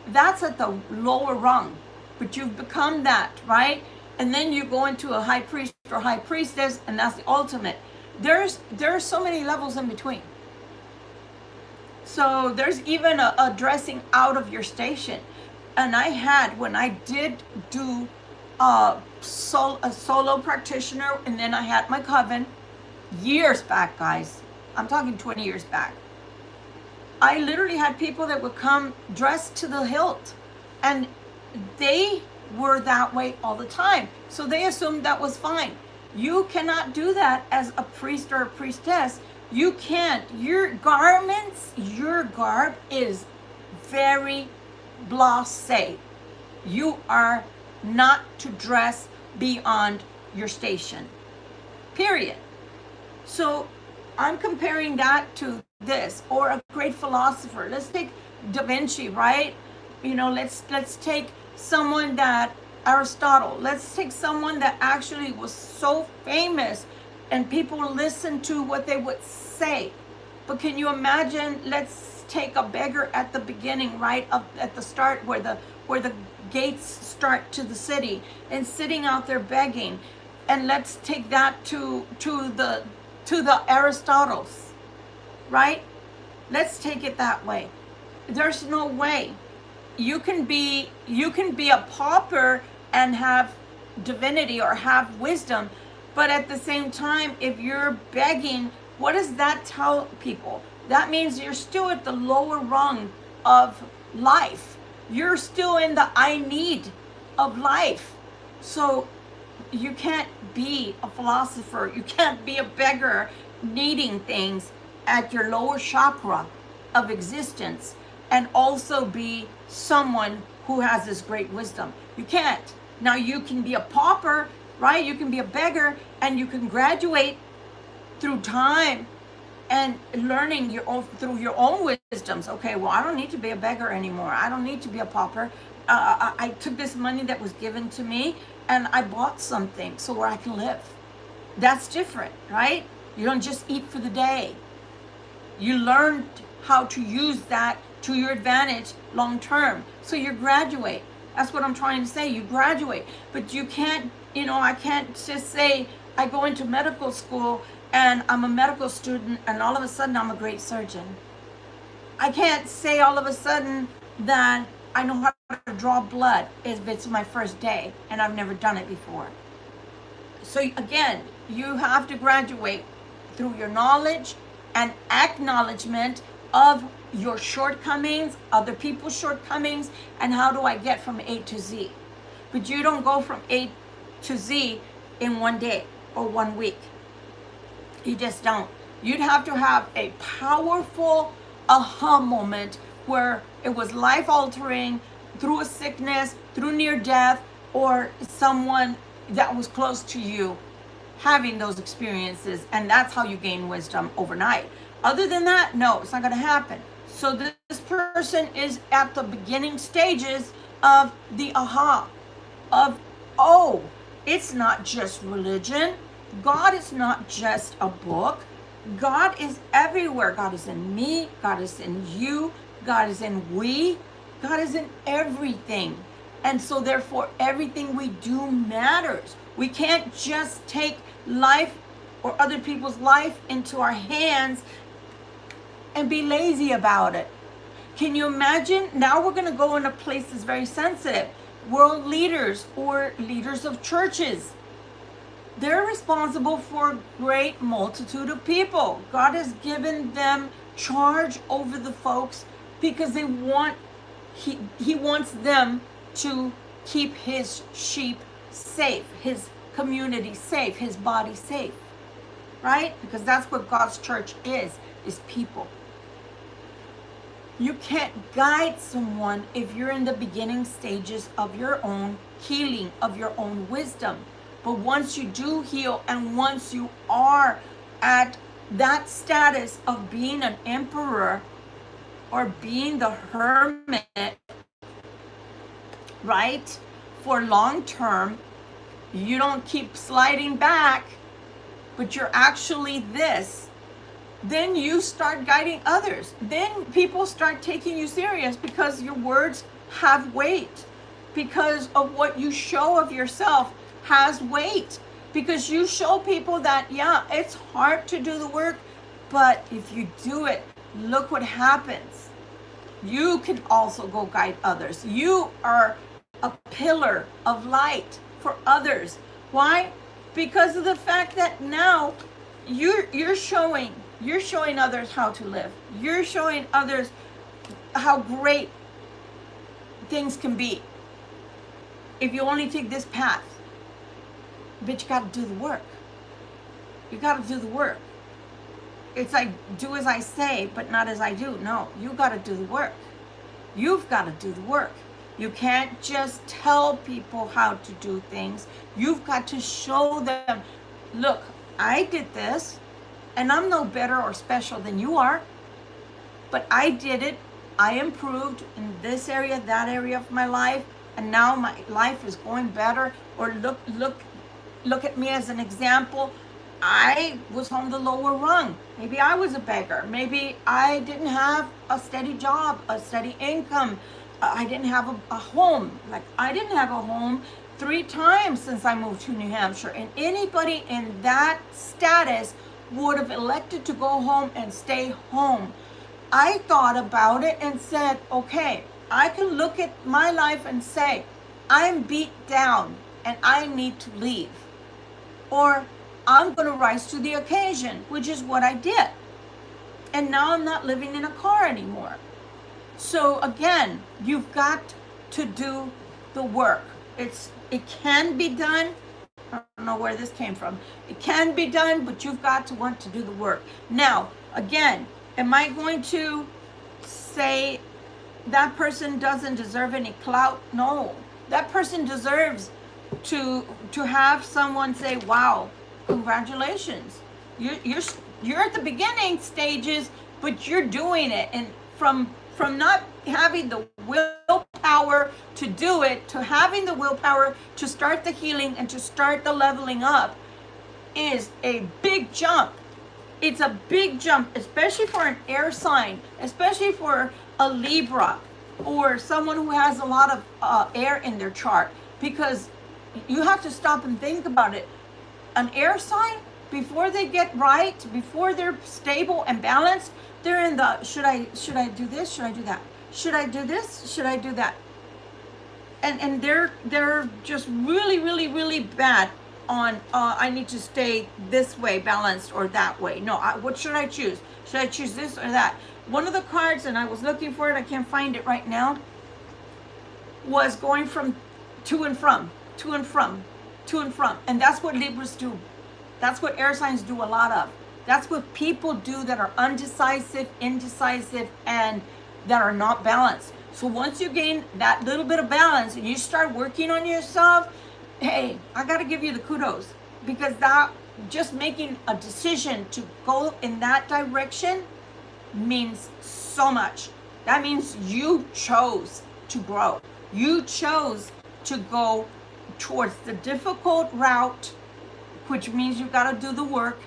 that's at the lower rung, but you've become that, right? And then you go into a high priest or high priestess, and that's the ultimate. There are so many levels in between. So there's even a dressing out of your station. And I had, when I did do a solo practitioner, and then I had my coven years back, guys. I'm talking 20 years back. I literally had people that would come dressed to the hilt, and they were that way all the time. So they assumed that was fine. You cannot do that as a priest or a priestess. You can't. Your garments, your garb is very blasé. You are not to dress beyond your station. Period. So I'm comparing that to this, or a great philosopher. Let's take Da Vinci, right? You know, let's take someone that Aristotle. Let's take someone that actually was so famous and people listened to what they would say. But can you imagine, let's take a beggar at the beginning, right? At the start where the gates start to the city, and sitting out there begging. And let's take that to the Aristotles, right? Let's take it that way. There's no way. You can be a pauper and have divinity or have wisdom, but at the same time, if you're begging, what does that tell people? That means you're still at the lower rung of life. You're still in the I need of life. So you can't be a philosopher. You can't be a beggar needing things at your lower chakra of existence and also be someone who has this great wisdom. You can't. Now you can be a pauper, right? You can be a beggar, and you can graduate through time and learning through your own wisdoms. Okay, well, I don't need to be a beggar anymore. I don't need to be a pauper. I took this money that was given to me and I bought something so where I can live. That's different, right? You don't just eat for the day. You learned how to use that to your advantage long term. So you graduate. That's what I'm trying to say. You graduate. But you can't, I can't just say I go into medical school and I'm a medical student and all of a sudden I'm a great surgeon. I can't say all of a sudden that I know how to draw blood if it's my first day and I've never done it before. So again, you have to graduate through your knowledge and acknowledgement of your shortcomings, other people's shortcomings, and how do I get from A to Z. But you don't go from A to Z in one day or 1 week. You just don't. You'd have to have a powerful aha moment where it was life altering through a sickness, through near death, or someone that was close to you having those experiences, and that's how you gain wisdom overnight. Other than that, no, it's not going to happen. So this person is at the beginning stages of the aha, of, oh, it's not just religion. God is not just a book. God is everywhere. God is in me. God is in you. God is in we. God is in everything. And so therefore, everything we do matters. We can't just take life or other people's life into our hands and be lazy about it. Can you imagine? Now we're going to go in a place that's very sensitive. World leaders or leaders of churches. They're responsible for a great multitude of people. God has given them charge over the folks because he wants them to keep his sheep safe, his community safe, his body safe, right? Because that's what God's church is people. You can't guide someone if you're in the beginning stages of your own healing, of your own wisdom. But once you do heal, and once you are at that status of being an emperor or being the hermit, right? For long term, you don't keep sliding back, but you're actually this. Then you start guiding others. Then people start taking you serious because your words have weight. Because of what you show of yourself has weight. Because you show people that, yeah, it's hard to do the work, but if you do it, look what happens. You can also go guide others. You are a pillar of light for others. Why? Because of the fact that now you're showing others how to live. You're showing others how great things can be. if you only take this path. But you got to do the work. You got to do the work. It's like, do as I say, but not as I do. No, you got to do the work. You've got to do the work. You can't just tell people how to do things. You've got to show them, look, I did this, and I'm no better or special than you are, but I did it. I improved in this area, that area of my life, and now my life is going better. Or look at me as an example. I was on the lower rung. Maybe I was a beggar. Maybe I didn't have a steady job, a steady income. I didn't have a home. Like, I didn't have a home 3 times since I moved to New Hampshire. And anybody in that status would have elected to go home and stay home. I thought about it and said, okay, I can look at my life and say, I'm beat down and I need to leave. Or I'm going to rise to the occasion, which is what I did. And now I'm not living in a car anymore. So again, you've got to do the work. It can be done. I don't know where this came from. It can be done, but you've got to want to do the work. Now, again, am I going to say that person doesn't deserve any clout? No. That person deserves to have someone say, wow, congratulations. You're at the beginning stages, but you're doing it. And from not having the willpower to do it, to having the willpower to start the healing and to start the leveling up is a big jump. It's a big jump, especially for an air sign, especially for a Libra or someone who has a lot of air in their chart, because you have to stop and think about it. An air sign, before they get right, before they're stable and balanced, they're in the, should I do this? Should I do that? Should I do this? Should I do that? And they're just really bad on, I need to stay this way balanced or that way. No, what should I choose? Should I choose this or that? One of the cards, and I was looking for it, I can't find it right now, was going from to and from. And that's what Libras do. That's what air signs do a lot of. That's what people do that are undecisive, indecisive, and that are not balanced. So once you gain that little bit of balance and you start working on yourself, hey, I got to give you the kudos, because that just making a decision to go in that direction means so much. That means you chose to grow. You chose to go towards the difficult route, which means you've got to do the work,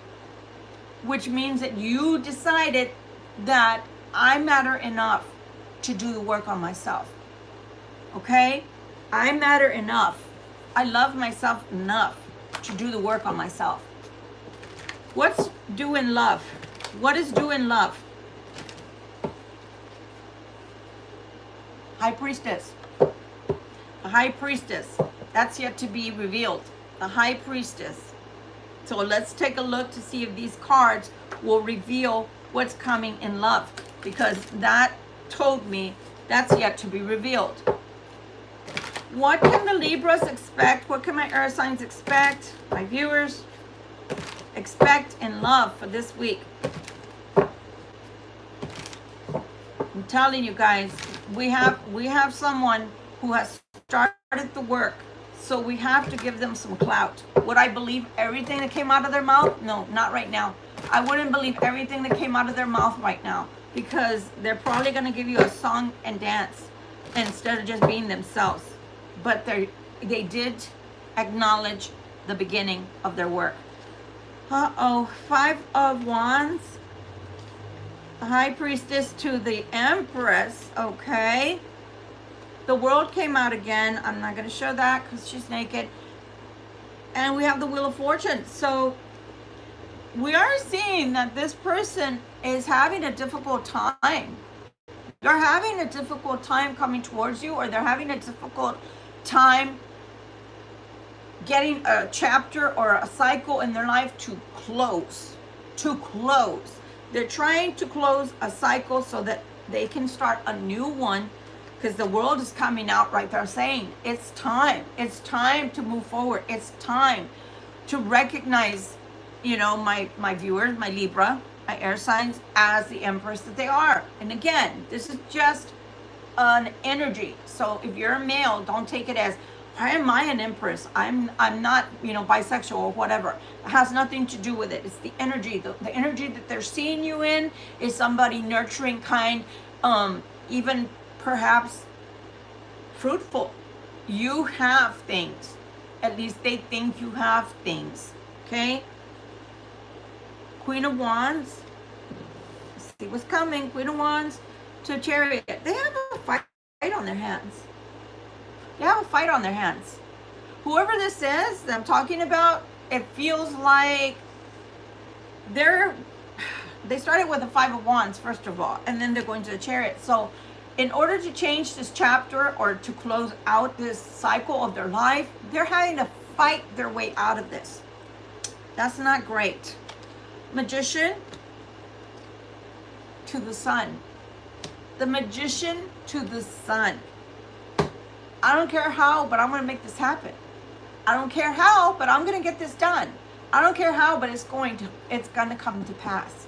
which means that you decided that I matter enough to do the work on myself. Okay? I matter enough. I love myself enough to do the work on myself. What's doing love? What is doing love? High Priestess. A High Priestess. That's yet to be revealed. The High Priestess. So let's take a look to see if these cards will reveal what's coming in love, because that told me that's yet to be revealed. What can the Libras expect? What can my air signs expect? My viewers expect in love for this week. I'm telling you guys, we have someone who has started the work. So we have to give them some clout. Would I believe everything that came out of their mouth? No, not right now. I wouldn't believe everything that came out of their mouth right now, because they're probably going to give you a song and dance instead of just being themselves. But they did acknowledge the beginning of their work. 5 of Wands. The High Priestess to the Empress. Okay. The World came out again. I'm not going to show that because she's naked. And we have the Wheel of Fortune. So we are seeing that this person is having a difficult time. They're having a difficult time coming towards you, or they're having a difficult time getting a chapter or a cycle in their life to close. They're trying to close a cycle so that they can start a new one, because the world is coming out right there saying it's time to move forward. It's time to recognize, you know, my viewers, my Libra, my air signs, as the empress that they are. And again, this is just an energy. So if you're a male, don't take it as, why am I an empress? I'm not, you know, bisexual or whatever. It has nothing to do with it. It's the energy. The energy that they're seeing you in is somebody nurturing, kind, even perhaps fruitful. You have things. At least they think you have things. Okay? Queen of Wands. Let's see what's coming. Queen of Wands to Chariot. They have a fight on their hands. They have a fight on their hands. Whoever this is that I'm talking about, it feels like they started with the Five of Wands, first of all, and then they're going to the Chariot. So in order to change this chapter or to close out this cycle of their life, they're having to fight their way out of this. That's not great. Magician to the Sun. The Magician to the Sun. I don't care how, but I'm going to make this happen. I don't care how, but I'm going to get this done. I don't care how, but it's going to come to pass.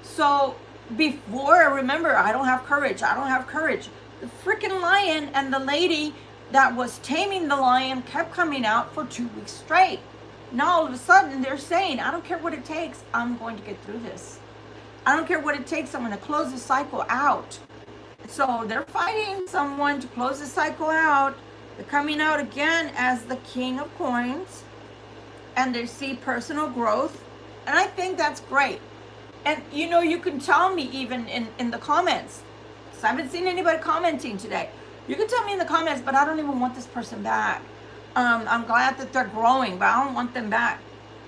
So before, remember, I don't have courage. I don't have courage. The freaking lion and the lady that was taming the lion kept coming out for 2 weeks straight. Now all of a sudden they're saying, I don't care what it takes. I'm going to get through this. I don't care what it takes. I'm going to close the cycle out. So they're fighting someone to close the cycle out. They're coming out again as the King of Coins. And they see personal growth. And I think that's great. And you know, you can tell me even in the comments. So I haven't seen anybody commenting today. You can tell me in the comments, but I don't even want this person back. I'm glad that they're growing, but I don't want them back.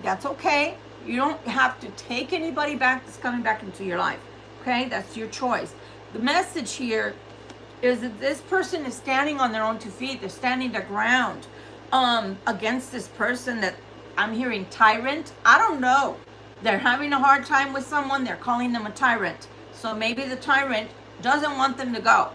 That's okay. You don't have to take anybody back that's coming back into your life. Okay, that's your choice. The message here is that this person is standing on their own 2 feet. They're standing their ground against this person that I'm hearing tyrant. I don't know. They're having a hard time with someone. They're calling them a tyrant. So maybe the tyrant doesn't want them to go.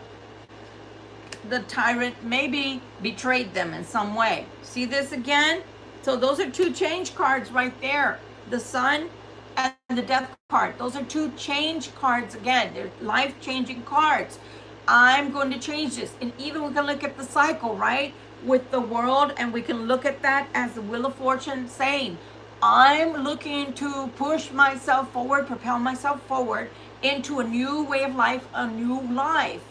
The tyrant maybe betrayed them in some way. See this again? So those are 2 change cards right there. The Sun and the Death card. Those are 2 change cards again. They're life-changing cards. I'm going to change this. And even we can look at the cycle, right? With the world, and we can look at that as the Wheel of Fortune saying, I'm looking to push myself forward, propel myself forward into a new way of life, a new life.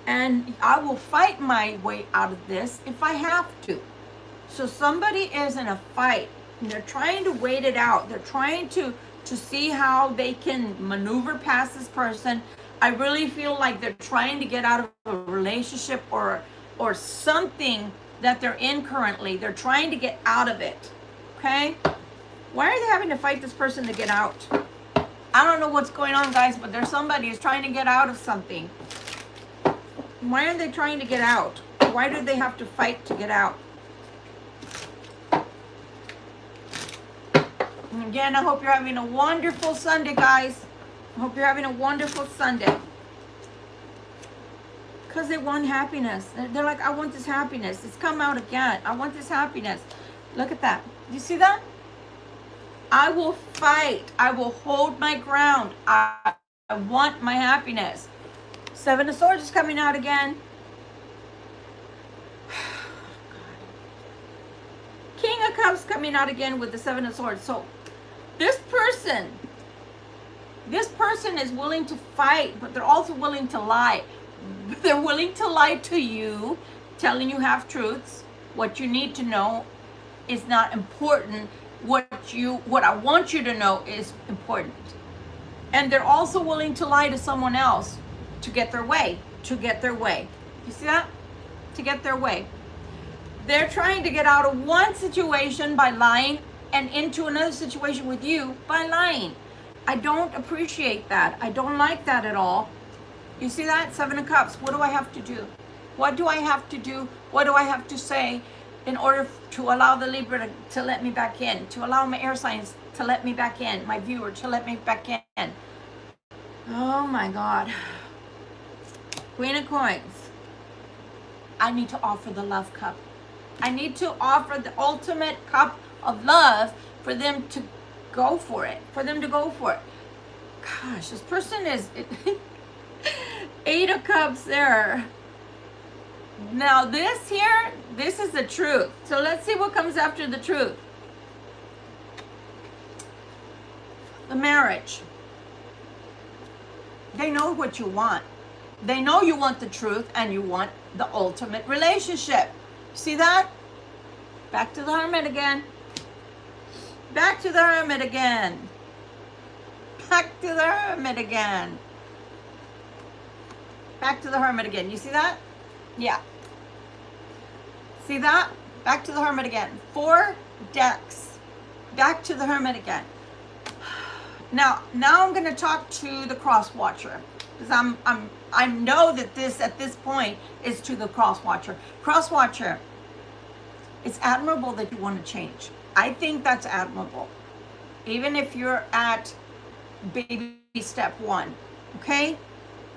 And I will fight my way out of this if I have to. So somebody is in a fight. And they're trying to wait it out. They're trying to see how they can maneuver past this person. I really feel like they're trying to get out of a relationship or something that they're in currently. They're trying to get out of it. Okay? Why are they having to fight this person to get out? I don't know what's going on, guys, but there's somebody who's trying to get out of something. Why are they trying to get out? Why do they have to fight to get out? And again, I hope you're having a wonderful Sunday, guys. I hope you're having a wonderful Sunday. Because they want happiness. They're like, I want this happiness. It's come out again. I want this happiness. Look at that. Do you see that? I will fight. I will hold my ground. I want my happiness. 7 of Swords is coming out again. King of Cups coming out again with the 7 of Swords. So this person is willing to fight, but they're also willing to lie. They're willing to lie to you, telling you half-truths. What you need to know is not important. What I want you to know is important. And they're also willing to lie to someone else to get their way. You see that? To get their way. They're trying to get out of one situation by lying and into another situation with you by lying. I don't appreciate that. I don't like that at all. You see that? 7 of Cups. What do I have to do? What do I have to do? What do I have to say in order to allow the Libra to let me back in? To allow my air signs to let me back in? My viewer to let me back in? Oh my God. Queen of Coins. I need to offer the love cup. I need to offer the ultimate cup of love for them to go for it. For them to go for it. Gosh, this person is 8 of Cups there. Now this here, this is the truth. So let's see what comes after the truth. The marriage. They know what you want. They know you want the truth and you want the ultimate relationship. See that? Back to the Hermit again. Back to the Hermit again. Back to the Hermit again. Back to the Hermit again. You see that? Yeah. See that? Back to the Hermit again. 4 decks. Back to the Hermit again. Now I'm going to talk to the cross watcher, because I know that this at this point is to the cross watcher. Cross watcher, it's admirable that you want to change. I think that's admirable, even if you're at baby step 1, okay?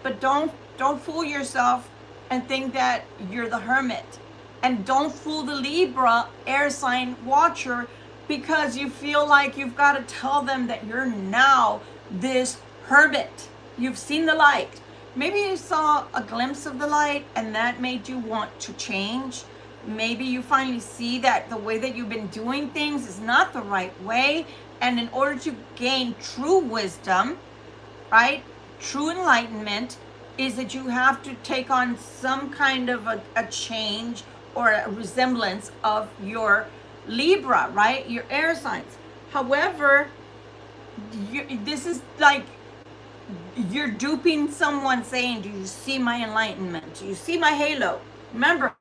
But don't fool yourself and think that you're the Hermit, and don't fool the Libra air sign watcher, because you feel like you've got to tell them that you're now this Hermit. You've seen the light. Maybe you saw a glimpse of the light and that made you want to change. Maybe you finally see that the way that you've been doing things is not the right way. And in order to gain true wisdom, right, true enlightenment, is that you have to take on some kind of a change or a resemblance of your Libra, right? Your air signs. However, this is like you're duping someone saying, do you see my enlightenment? Do you see my halo? Remember,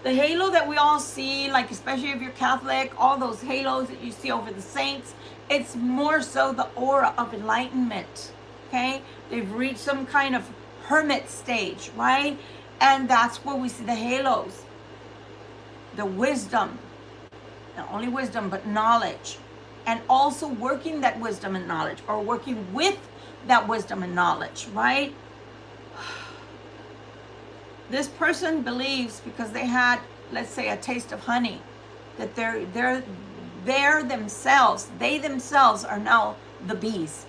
the halo that we all see, like especially if you're Catholic, all those halos that you see over the saints, it's more so the aura of enlightenment, okay? They've reached some kind of hermit stage, right? And that's where we see the halos. The wisdom. Not only wisdom, but knowledge. And also working that wisdom and knowledge, or working with that wisdom and knowledge, right? This person believes, because they had, let's say, a taste of honey, that they're themselves, they themselves are now the bees.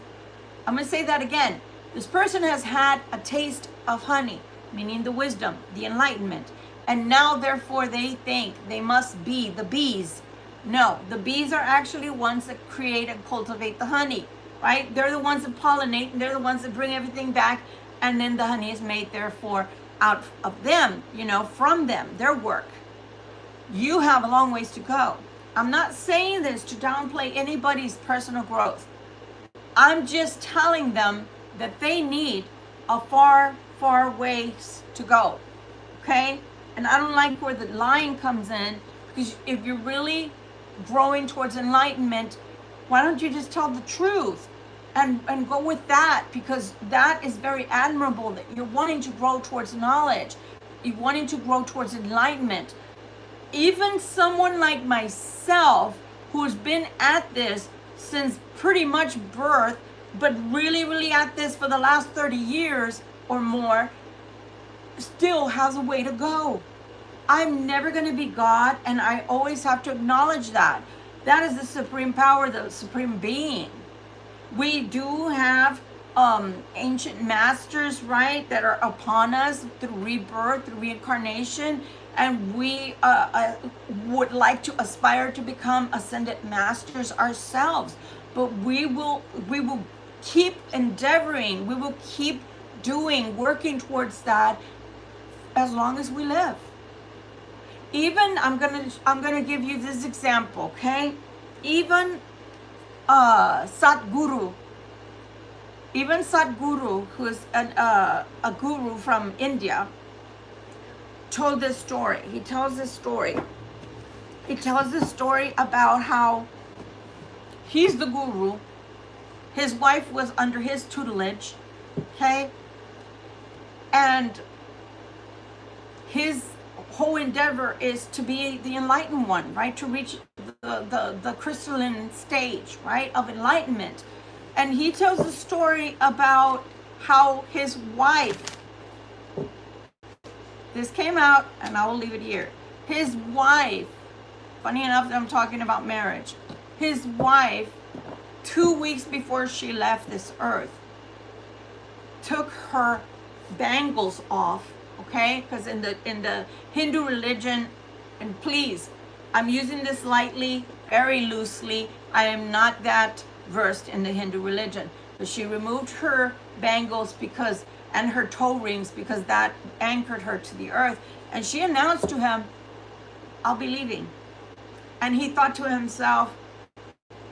I'm going to say that again. This person has had a taste of honey, meaning the wisdom, the enlightenment, and now therefore they think they must be the bees. No, the bees are actually ones that create and cultivate the honey, right? They're the ones that pollinate, and they're the ones that bring everything back, and then the honey is made therefore out of them, from them, their work. You have a long ways to go. I'm not saying this to downplay anybody's personal growth. I'm just telling them that they need a far, far ways to go, okay? And I don't like where the line comes in, because if you're really growing towards enlightenment, why don't you just tell the truth and go with that? Because that is very admirable, that you're wanting to grow towards knowledge, you're wanting to grow towards enlightenment. Even someone like myself, who's been at this since pretty much birth, but really at this for the last 30 years or more, still has a way to go. I'm never going to be God, and I always have to acknowledge that. That is the supreme power, the supreme being. We do have ancient masters, right, that are upon us through rebirth, through reincarnation, and we would like to aspire to become ascended masters ourselves. But we will keep endeavoring, we will keep working towards that as long as we live. Even I'm gonna give you this example, okay? Even Sadhguru, who is a guru from India, told this story. He tells this story about how he's the guru. His wife was under his tutelage, okay? And his whole endeavor is to be the enlightened one, right? To reach the crystalline stage, right, of enlightenment. And he tells a story about how his wife, this came out, and I will leave it here. His wife, funny enough that I'm talking about marriage, his wife, 2 weeks before she left this earth, took her bangles off, okay? Because in the Hindu religion, and please, I'm using this lightly, very loosely. I am not that versed in the Hindu religion. But she removed her bangles because, and her toe rings, because that anchored her to the earth. And she announced to him, I'll be leaving. And he thought to himself,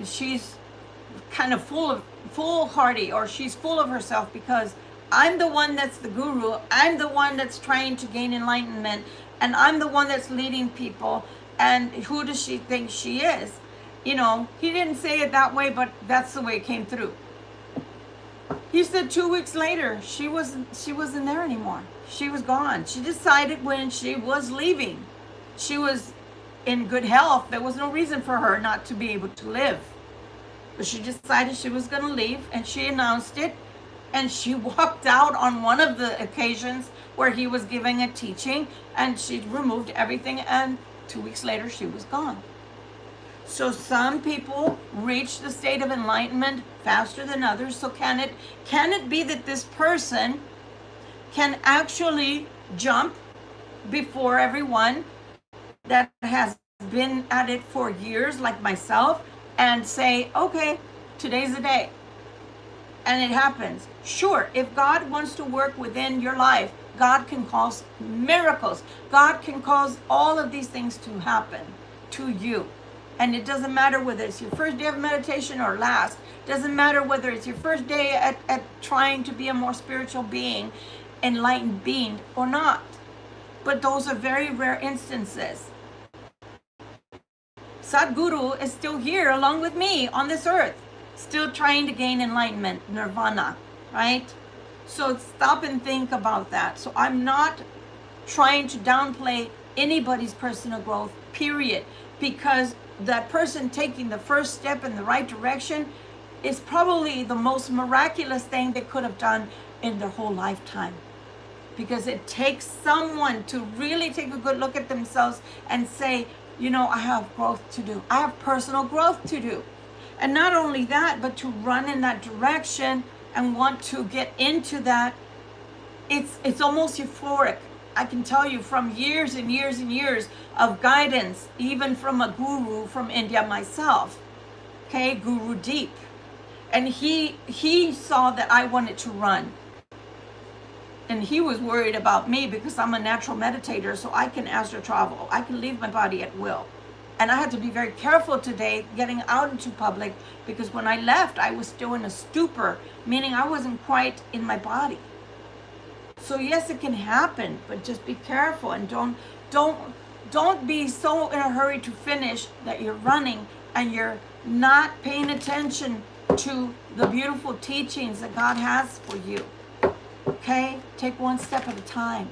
she's kind of foolhardy, or she's full of herself, because I'm the one that's the guru. I'm the one that's trying to gain enlightenment. And I'm the one that's leading people. And who does she think she is? You know, he didn't say it that way, but that's the way it came through. He said 2 weeks later, she wasn't there anymore. She was gone. She decided when she was leaving, she was in good health. There was no reason for her not to be able to live. But she decided she was going to leave, and she announced it. And she walked out on one of the occasions where he was giving a teaching, and she removed everything, and 2 weeks later she was gone. So some people reach the state of enlightenment faster than others. So can it be that this person can actually jump before everyone that has been at it for years, like myself, and say, okay, today's the day? And it happens. Sure, if God wants to work within your life, God can cause miracles. God can cause all of these things to happen to you. And it doesn't matter whether it's your first day of meditation or last. It doesn't matter whether it's your first day at trying to be a more spiritual being, enlightened being, or not. But those are very rare instances. Sadhguru is still here along with me on this earth, still trying to gain enlightenment, nirvana, right? So stop and think about that. So I'm not trying to downplay anybody's personal growth, period, because that person taking the first step in the right direction is probably the most miraculous thing they could have done in their whole lifetime. Because it takes someone to really take a good look at themselves and say, you know, I have growth to do. I have personal growth to do. And not only that, but to run in that direction and want to get into that, it's almost euphoric. I can tell you from years and years and years of guidance, even from a guru from India myself, okay, Guru Deep. And he saw that I wanted to run. And he was worried about me because I'm a natural meditator, so I can astral travel. I can leave my body at will. And I had to be very careful today getting out into public, because when I left, I was still in a stupor, meaning I wasn't quite in my body. So yes, it can happen, but just be careful, and don't be so in a hurry to finish that you're running and you're not paying attention to the beautiful teachings that God has for you. Okay? Take one step at a time.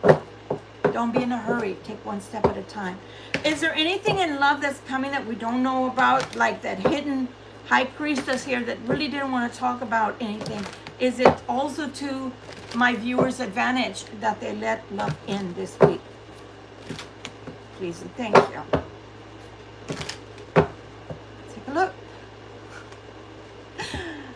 Don't be in a hurry. Take one step at a time. Is there anything in love that's coming that we don't know about, like that hidden high priestess here that really didn't want to talk about anything? Is it also to my viewers' advantage that they let love in this week? Please and thank you. Take a look.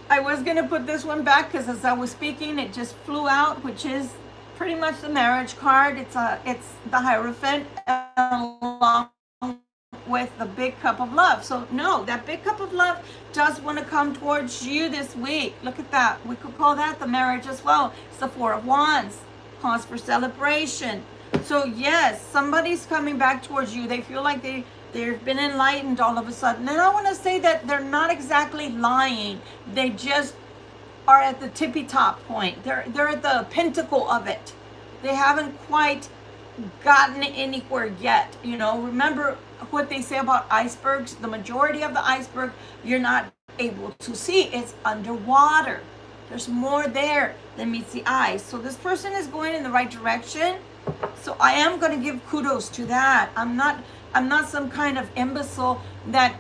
I was going to put this one back because as I was speaking, it just flew out, which is pretty much the marriage card. It's the Hierophant along with the big cup of love. So no, that big cup of love does want to come towards you this week. Look at that. We could call that the marriage as well. It's the Four of Wands, cause for celebration. So yes, somebody's coming back towards you. They feel like they've been enlightened all of a sudden. And I want to say that they're not exactly lying. They just are at the tippy top point. They're at the pinnacle of it. They haven't quite gotten anywhere yet. You know, remember what they say about icebergs? The majority of the iceberg you're not able to see. It's underwater. There's more there than meets the eye. So this person is going in the right direction. So I am going to give kudos to that. I'm not some kind of imbecile that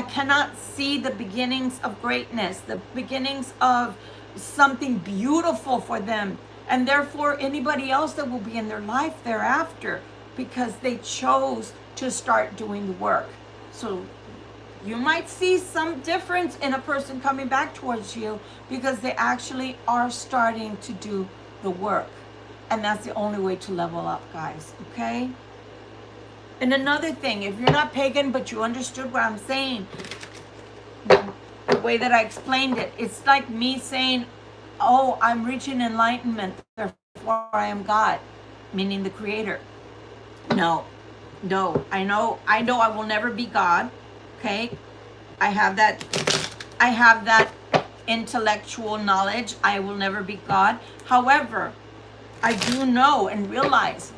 cannot see the beginnings of greatness, the beginnings of something beautiful for them. and therefore anybody else that will be in their life thereafter, because they chose to start doing the work. So you might see some difference in a person coming back towards you because they actually are starting to do the work. And that's the only way to level up, guys, okay? And another thing, if you're not pagan but you understood what I'm saying, the way that I explained it, it's like me saying, oh, I'm reaching enlightenment, therefore I am God, meaning the creator. No, I know I will never be God, okay? I have that intellectual knowledge. I will never be God. However, I do know and realize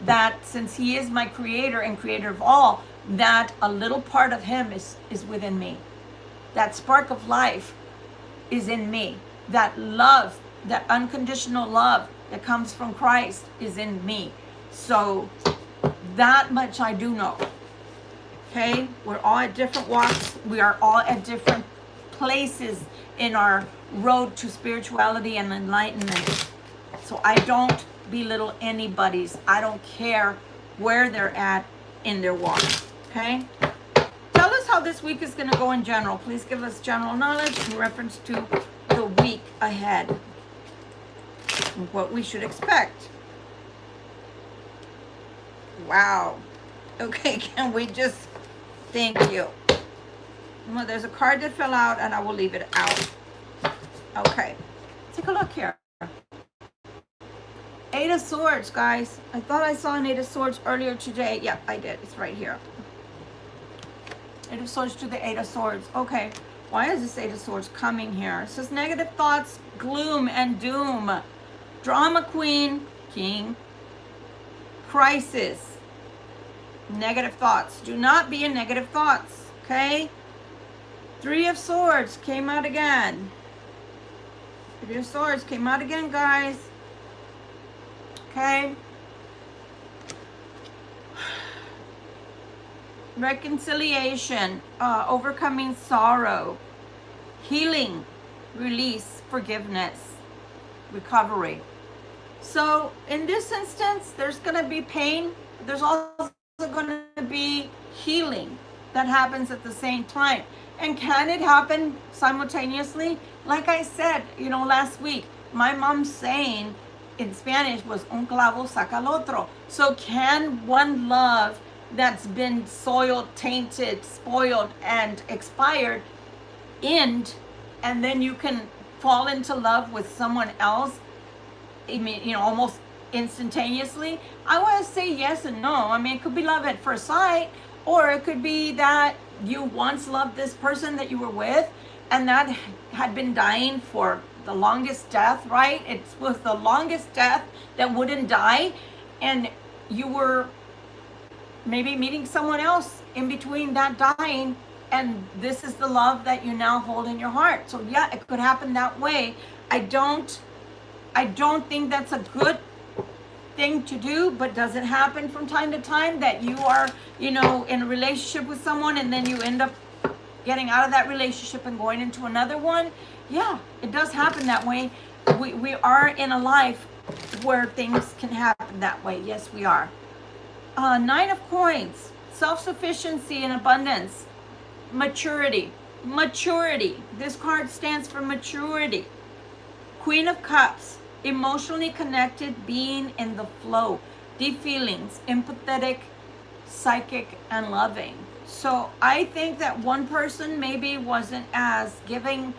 that since he is my creator and creator of all, that a little part of him is within me. That spark of life is in me. That love, that unconditional love that comes from Christ is in me. So that much I do know. Okay? We're all at different walks. We are all at different places in our road to spirituality and enlightenment. So I don't belittle anybody's. I don't care where they're at in their walk. Okay? Tell us how this week is going to go in general. Please give us general knowledge in reference to the week ahead and what we should expect. Wow. Okay, can we just... Thank you. Well, there's a card that fell out and I will leave it out. Okay. Take a look here. Eight of Swords, guys. I thought I saw an Eight of Swords earlier today. Yep, I did. It's right here. Eight of Swords to the Eight of Swords. Okay. Why is this Eight of Swords coming here? It says negative thoughts, gloom, and doom. Drama queen, king, crisis. Negative thoughts. Do not be in negative thoughts. Okay? Three of Swords came out again. Three of Swords came out again, guys. Okay? Reconciliation. Overcoming sorrow. Healing. Release. Forgiveness. Recovery. So, in this instance, there's going to be pain. There's also going to be healing that happens at the same time. And can it happen simultaneously? Like I said, last week, my mom's saying in Spanish was un clavo saca el otro. So can one love that's been soiled, tainted, spoiled, and expired end, and then you can fall into love with someone else? I mean, almost instantaneously. I want to say yes and no. I mean, it could be love at first sight, or it could be that you once loved this person that you were with, and that had been dying for the longest death, right? It was the longest death that wouldn't die, and you were maybe meeting someone else in between that dying, and this is the love that you now hold in your heart. So yeah, it could happen that way. I don't think that's a good thing to do, but does it happen from time to time that you are, in a relationship with someone and then you end up getting out of that relationship and going into another one? Yeah, it does happen that way. We are in a life where things can happen that way. Yes, we are. Nine of Coins, self-sufficiency and abundance, maturity. This card stands for maturity. Queen of Cups, emotionally connected, being in the flow, deep feelings, empathetic, psychic, and loving. So I think that one person maybe wasn't as giving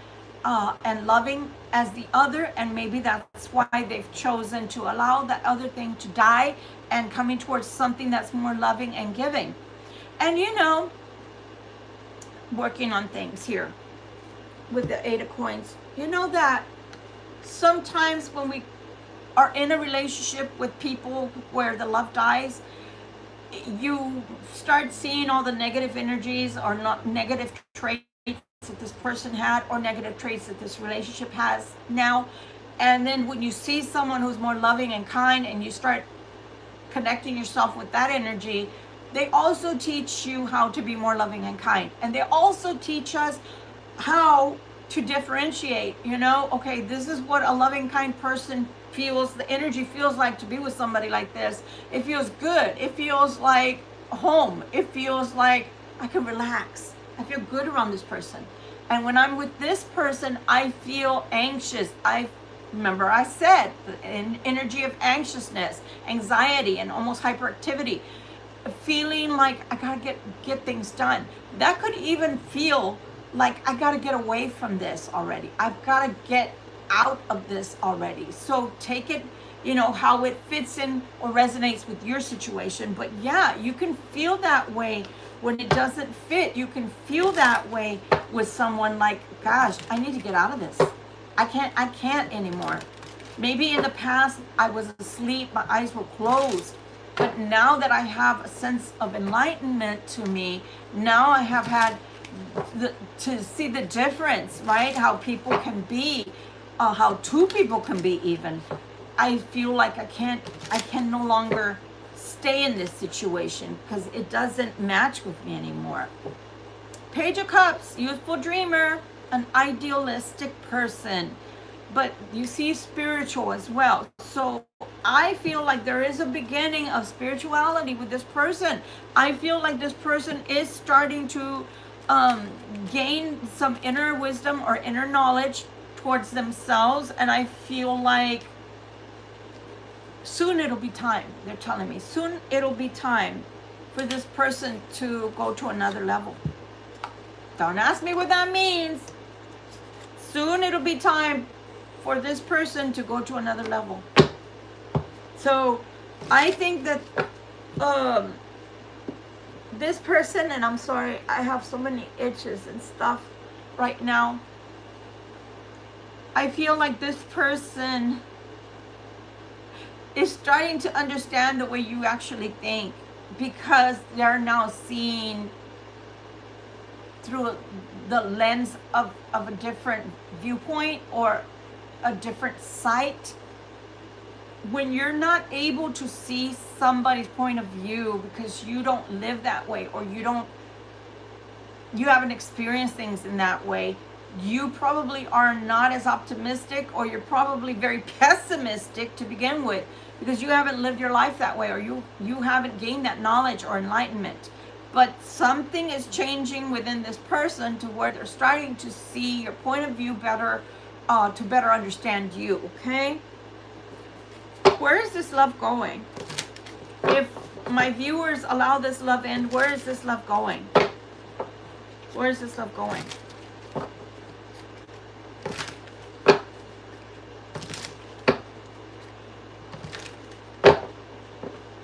and loving as the other, and maybe that's why they've chosen to allow that other thing to die and coming towards something that's more loving and giving. And working on things here with the Eight of Coins, that sometimes when we are in a relationship with people where the love dies, you start seeing all the negative energies or not negative traits that this person had, or negative traits that this relationship has now. And then when you see someone who's more loving and kind and you start connecting yourself with that energy, they also teach you how to be more loving and kind. And they also teach us how to differentiate, okay, this is what a loving, kind person feels, the energy feels like to be with somebody like this. It feels good. It feels like home. It feels like I can relax. I feel good around this person. And when I'm with this person, I feel anxious. Remember I said an energy of anxiousness, anxiety, and almost hyperactivity. Feeling like I gotta get things done. That could even feel like I gotta get away from this already. I've gotta get out of this already. So take it, how it fits in or resonates with your situation. But yeah, you can feel that way when it doesn't fit. You can feel that way with someone like, gosh, I need to get out of this. I can't anymore. Maybe in the past I was asleep, my eyes were closed. But now that I have a sense of enlightenment to me, now I have had to see the difference, right? How people can be, how two people can be even. I feel like I can no longer stay in this situation because it doesn't match with me anymore. Page of Cups, youthful dreamer, an idealistic person. But you see spiritual as well. So I feel like there is a beginning of spirituality with this person. I feel like this person is starting to gain some inner wisdom or inner knowledge towards themselves. And I feel like soon it'll be time. They're telling me soon it'll be time for this person to go to another level. Don't ask me what that means. Soon it'll be time for this person to go to another level. So I think that this person, and I'm sorry, I have so many itches and stuff right now. I feel like this person is starting to understand the way you actually think, because they're now seeing through the lens of a different viewpoint or a different sight. When you're not able to see somebody's point of view because you don't live that way, or you haven't experienced things in that way, you probably are not as optimistic, or you're probably very pessimistic to begin with, because you haven't lived your life that way, or you haven't gained that knowledge or enlightenment. But something is changing within this person to where they're starting to see your point of view better, to better understand you, okay? Where is this love going? If my viewers allow this love in, where is this love going? Where is this love going?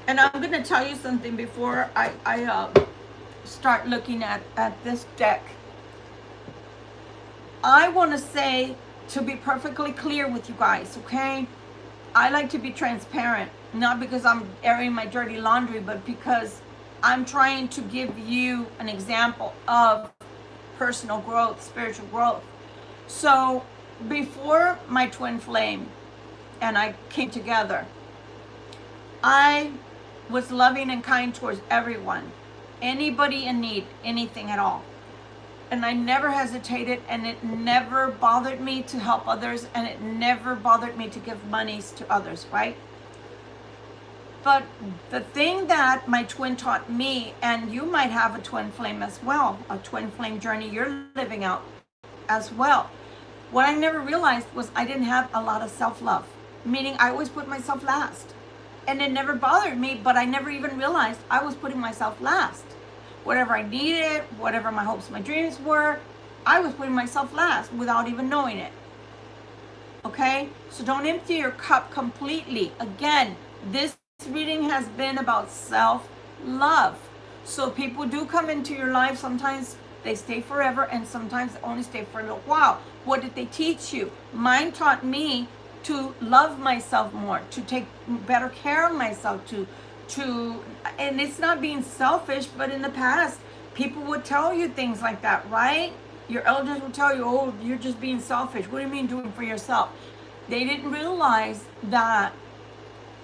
And I'm going to tell you something before I start looking at this deck. I want to say, to be perfectly clear with you guys, okay? I like to be transparent, not because I'm airing my dirty laundry, but because I'm trying to give you an example of personal growth, spiritual growth. So before my twin flame and I came together, I was loving and kind towards everyone, anybody in need, anything at all. And I never hesitated, and it never bothered me to help others, and it never bothered me to give monies to others, right? But the thing that my twin taught me, and you might have a twin flame as well, a twin flame journey you're living out as well. What I never realized was I didn't have a lot of self-love, meaning I always put myself last. And it never bothered me, but I never even realized I was putting myself last. Whatever I needed, whatever my hopes, my dreams were, I was putting myself last without even knowing it. Okay? So don't empty your cup completely. Again, this reading has been about self-love. So people do come into your life. Sometimes they stay forever, and sometimes they only stay for a little while. What did they teach you? Mine taught me to love myself more, to take better care of myself, and it's not being selfish, but in the past, people would tell you things like that, right? Your elders would tell you, oh, you're just being selfish. What do you mean doing for yourself? They didn't realize that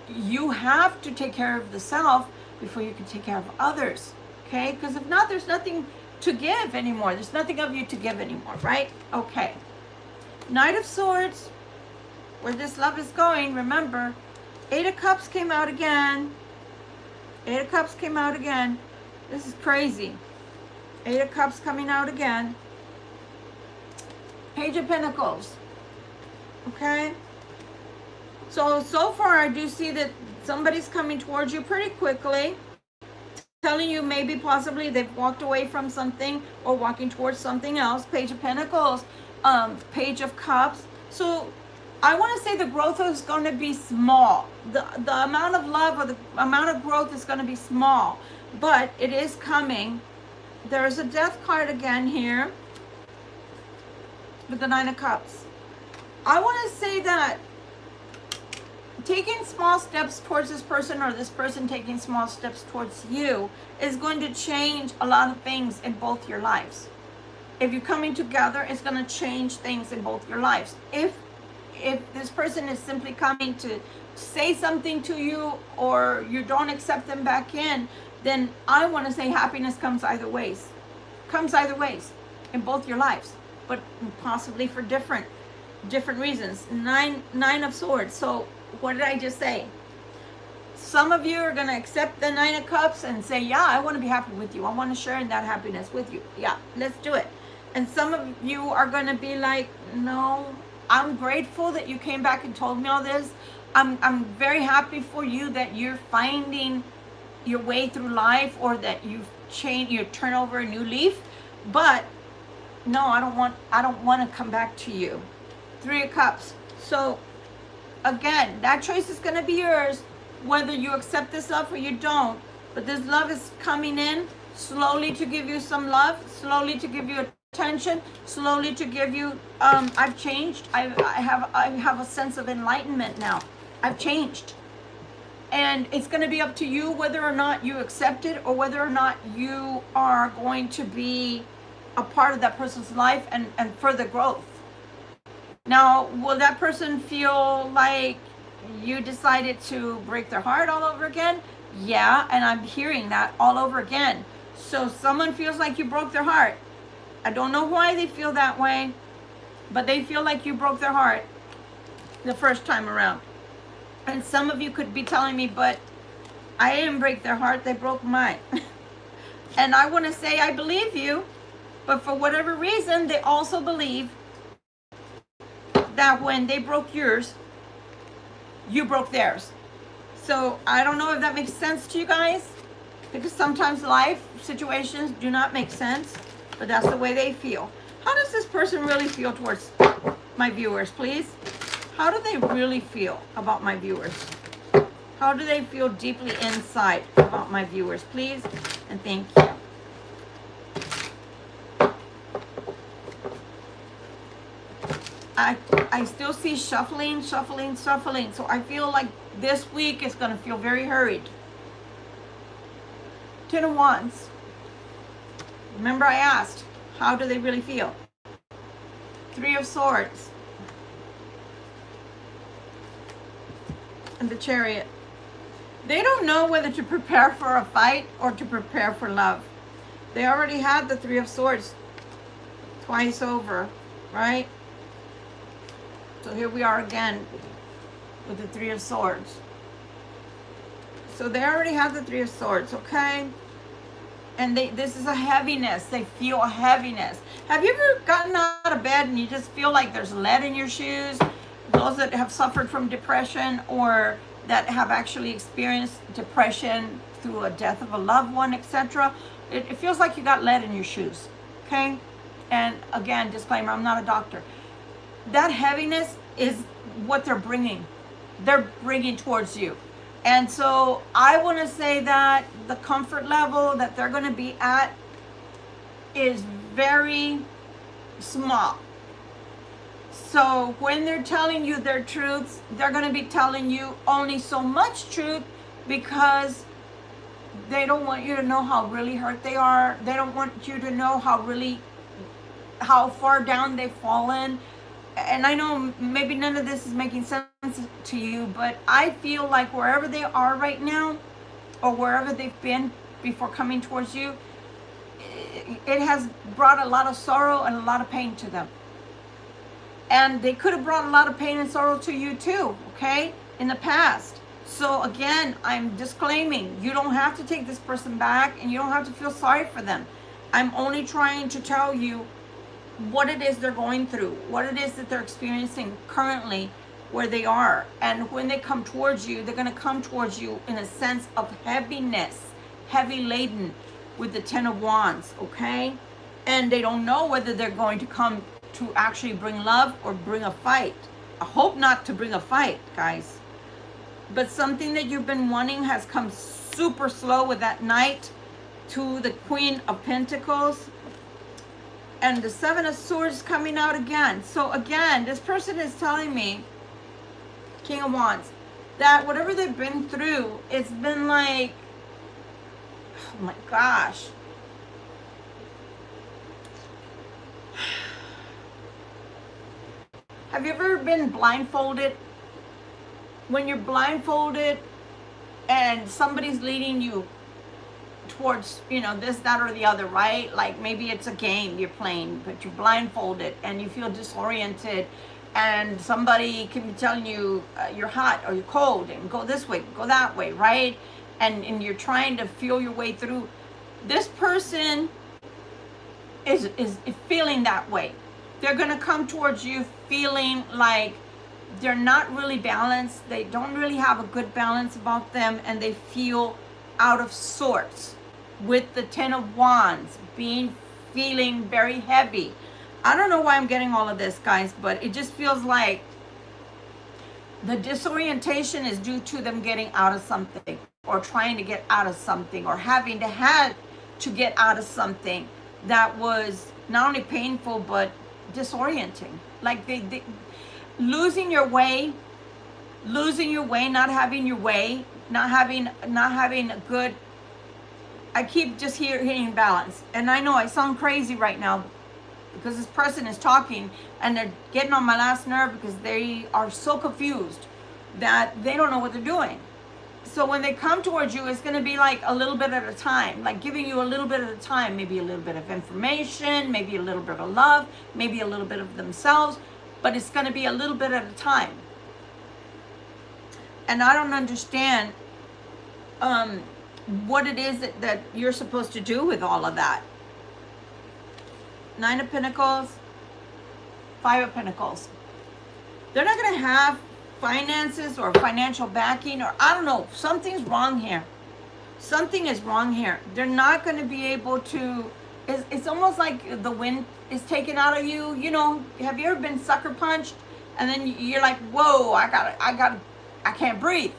you have to take care of the self before you can take care of others, okay? Because if not, there's nothing to give anymore. There's nothing of you to give anymore, right? Okay. Knight of Swords, where this love is going. Remember, 8 of Cups came out again. 8 of Cups came out again. This is crazy. 8 of Cups coming out again. Page of Pentacles. Okay? So far I do see that somebody's coming towards you pretty quickly. Telling you maybe possibly they've walked away from something or walking towards something else. Page of Pentacles. Page of Cups. So I want to say the growth is going to be small. The amount of love or the amount of growth is going to be small. But it is coming. There's a Death card again here. With the 9 of Cups. I want to say that taking small steps towards this person or this person taking small steps towards you is going to change a lot of things in both your lives. If you're coming together, it's going to change things in both your lives. If this person is simply coming to say something to you or you don't accept them back in, then I want to say happiness comes either ways. Comes either ways in both your lives, but possibly for different reasons. Nine of Swords. So what did I just say? Some of you are going to accept the 9 of Cups and say, yeah, I want to be happy with you. I want to share in that happiness with you. Yeah, let's do it. And some of you are going to be like, no, I'm grateful that you came back and told me all this. I'm very happy for you that you're finding your way through life or that you've changed, you turn over a new leaf. But no, I don't want to come back to you. 3 of Cups. So again, that choice is going to be yours, whether you accept this love or you don't. But this love is coming in slowly to give you some love, slowly to give you attention, slowly to give you, I've changed. I have a sense of enlightenment now. I've changed. And it's going to be up to you whether or not you accept it or whether or not you are going to be a part of that person's life and further growth. Now, will that person feel like you decided to break their heart all over again? Yeah, and I'm hearing that all over again. So someone feels like you broke their heart. I don't know why they feel that way, but they feel like you broke their heart the first time around. And some of you could be telling me, but I didn't break their heart, they broke mine. And I want to say I believe you, but for whatever reason, they also believe that when they broke yours, you broke theirs. So I don't know if that makes sense to you guys, because sometimes life situations do not make sense, but that's the way they feel. How does this person really feel towards my viewers, please? How do they really feel about my viewers? How do they feel deeply inside about my viewers, please? And thank you. I still see shuffling. So I feel like this week is going to feel very hurried. 10 of Wands. Remember I asked, how do they really feel? 3 of Swords. And the Chariot. They don't know whether to prepare for a fight or to prepare for love. They already had the 3 of Swords twice over, right? So here we are again with the 3 of Swords. So they already have the 3 of Swords, okay? And this is a heaviness. They feel a heaviness. Have you ever gotten out of bed and you just feel like there's lead in your shoes? Those that have suffered from depression or that have actually experienced depression through a death of a loved one, etc. It feels like you got lead in your shoes, okay? And again, disclaimer, I'm not a doctor. That heaviness is what they're bringing. They're bringing towards you. And so I want to say that the comfort level that they're going to be at is very small. So when they're telling you their truths, they're going to be telling you only so much truth because they don't want you to know how really hurt they are. They don't want you to know how far down they've fallen. And I know maybe none of this is making sense to you, but I feel like wherever they are right now, or wherever they've been before coming towards you, it has brought a lot of sorrow and a lot of pain to them. And they could have brought a lot of pain and sorrow to you too, okay, in the past. So again, I'm disclaiming, you don't have to take this person back and you don't have to feel sorry for them. I'm only trying to tell you what it is they're going through, what it is that they're experiencing currently where they are. And when they come towards you, they're going to come towards you in a sense of heaviness, heavy laden with the Ten of Wands, okay? And they don't know whether they're going to come to actually bring love or bring a fight. I hope not to bring a fight, guys. But something that you've been wanting has come super slow with that Knight to the Queen of Pentacles. And the Seven of Swords coming out again. So again, this person is telling me, King of Wands, that whatever they've been through, it's been like, oh my gosh. Have you ever been blindfolded? When you're blindfolded and somebody's leading you towards, you know, this, that, or the other, right? Like maybe it's a game you're playing, but you're blindfolded and you feel disoriented, and somebody can be telling you you're hot or you're cold and go this way, go that way, right? And you're trying to feel your way through. This person is feeling that way. They're going to come towards you feeling like they're not really balanced. They don't really have a good balance about them, and they feel out of sorts with the Ten of Wands feeling very heavy. I don't know why I'm getting all of this, guys, but it just feels like the disorientation is due to them getting out of something, or trying to get out of something, or having to get out of something that was not only painful but disorienting. Like they losing your way, not having your way, not having a good, I keep just hearing balance. And I know I sound crazy right now because this person is talking and they're getting on my last nerve because they are so confused that they don't know what they're doing. So when they come towards you, it's going to be like a little bit at a time, like giving you a little bit at a time, maybe a little bit of information, maybe a little bit of love, maybe a little bit of themselves, but it's going to be a little bit at a time. And I don't understand what it is that you're supposed to do with all of that. Nine of Pentacles, Five of Pentacles. They're not going to have finances or financial backing, or I don't know, something's wrong here. Something is wrong here. They're not going to be able to, it's almost like the wind is taken out of you. You know, have you ever been sucker punched and then you're like, whoa, I can't breathe.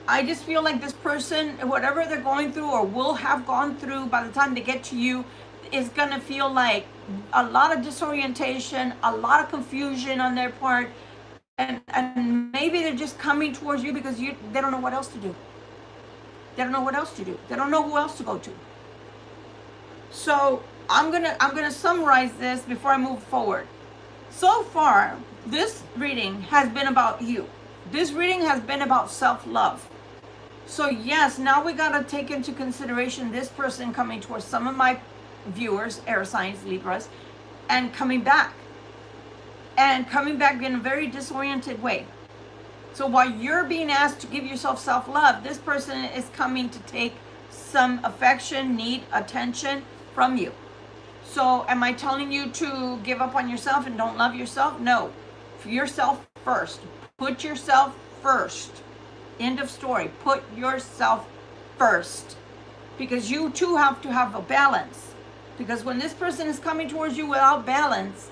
I just feel like this person, whatever they're going through or will have gone through by the time they get to you, is going to feel like a lot of disorientation, a lot of confusion on their part. And maybe they're just coming towards you because they don't know what else to do. They don't know what else to do. They don't know who else to go to. So I'm gonna summarize this before I move forward. So far, this reading has been about you. This reading has been about self-love. So yes, now we gotta take into consideration this person coming towards some of my viewers, air signs, Libras, and coming back. And coming back in a very disoriented way. So while you're being asked to give yourself self-love, this person is coming to take some affection, need, attention from you. So am I telling you to give up on yourself and don't love yourself? No. For yourself first. Put yourself first. End of story. Put yourself first. Because you too have to have a balance. Because when this person is coming towards you without balance,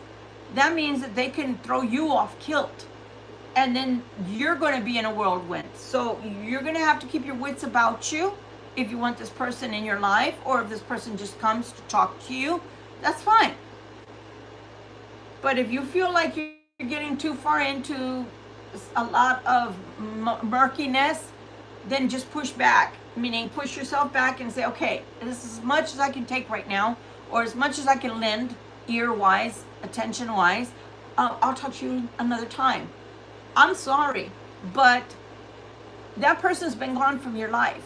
that means that they can throw you off kilt. And then you're going to be in a whirlwind. So you're going to have to keep your wits about you if you want this person in your life, or if this person just comes to talk to you, that's fine. But if you feel like you're getting too far into a lot of murkiness, then just push back. Meaning push yourself back and say, okay, this is as much as I can take right now, or as much as I can lend, ear-wise, attention-wise. I'll talk to you another time. I'm sorry, but that person's been gone from your life.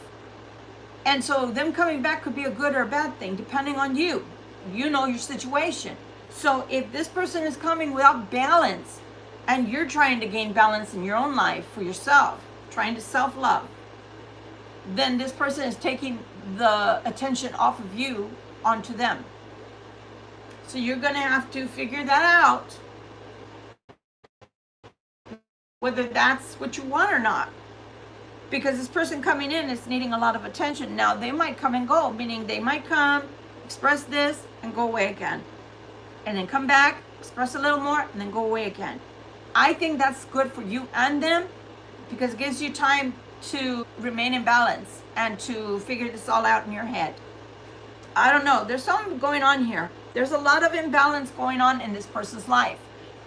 And so them coming back could be a good or a bad thing, depending on you. You know your situation. So if this person is coming without balance, and you're trying to gain balance in your own life for yourself, trying to self-love, then this person is taking the attention off of you onto them. So you're going to have to figure that out, whether that's what you want or not. Because this person coming in is needing a lot of attention. Now, they might come and go, meaning they might come, express this, and go away again. And then come back, express a little more, and then go away again. I think that's good for you and them, because it gives you time to remain in balance and to figure this all out in your head. I don't know. There's something going on here. There's a lot of imbalance going on in this person's life.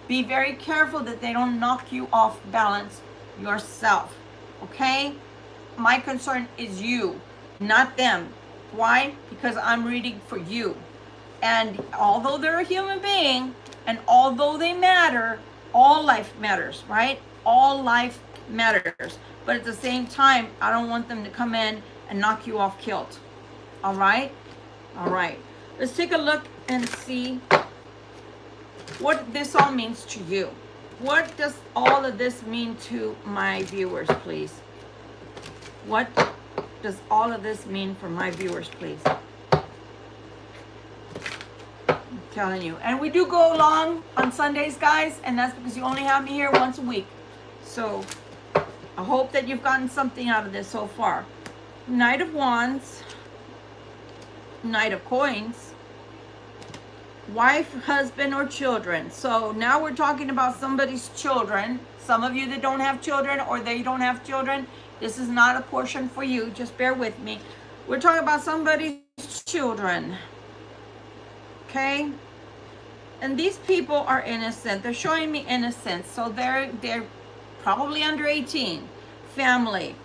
Be very careful that they don't knock you off balance yourself. Okay? My concern is you, not them. Why? Because I'm reading for you. And although they're a human being, and although they matter, all life matters, right? All life matters. But at the same time, I don't want them to come in and knock you off kilt. All right? All right. Let's take a look and see what this all means to you. What does all of this mean to my viewers, please? What does all of this mean for my viewers, please? I'm telling you. And we do go long on Sundays, guys, and that's because you only have me here once a week. So I hope that you've gotten something out of this so far. Knight of Wands, Knight of Coins, wife, husband, or children. So now we're talking about somebody's children. Some of you that don't have children, or they don't have children, this is not a portion for you. Just bear with me. We're talking about somebody's children. Okay? And these people are innocent. They're showing me innocence. So they're probably under 18. Family.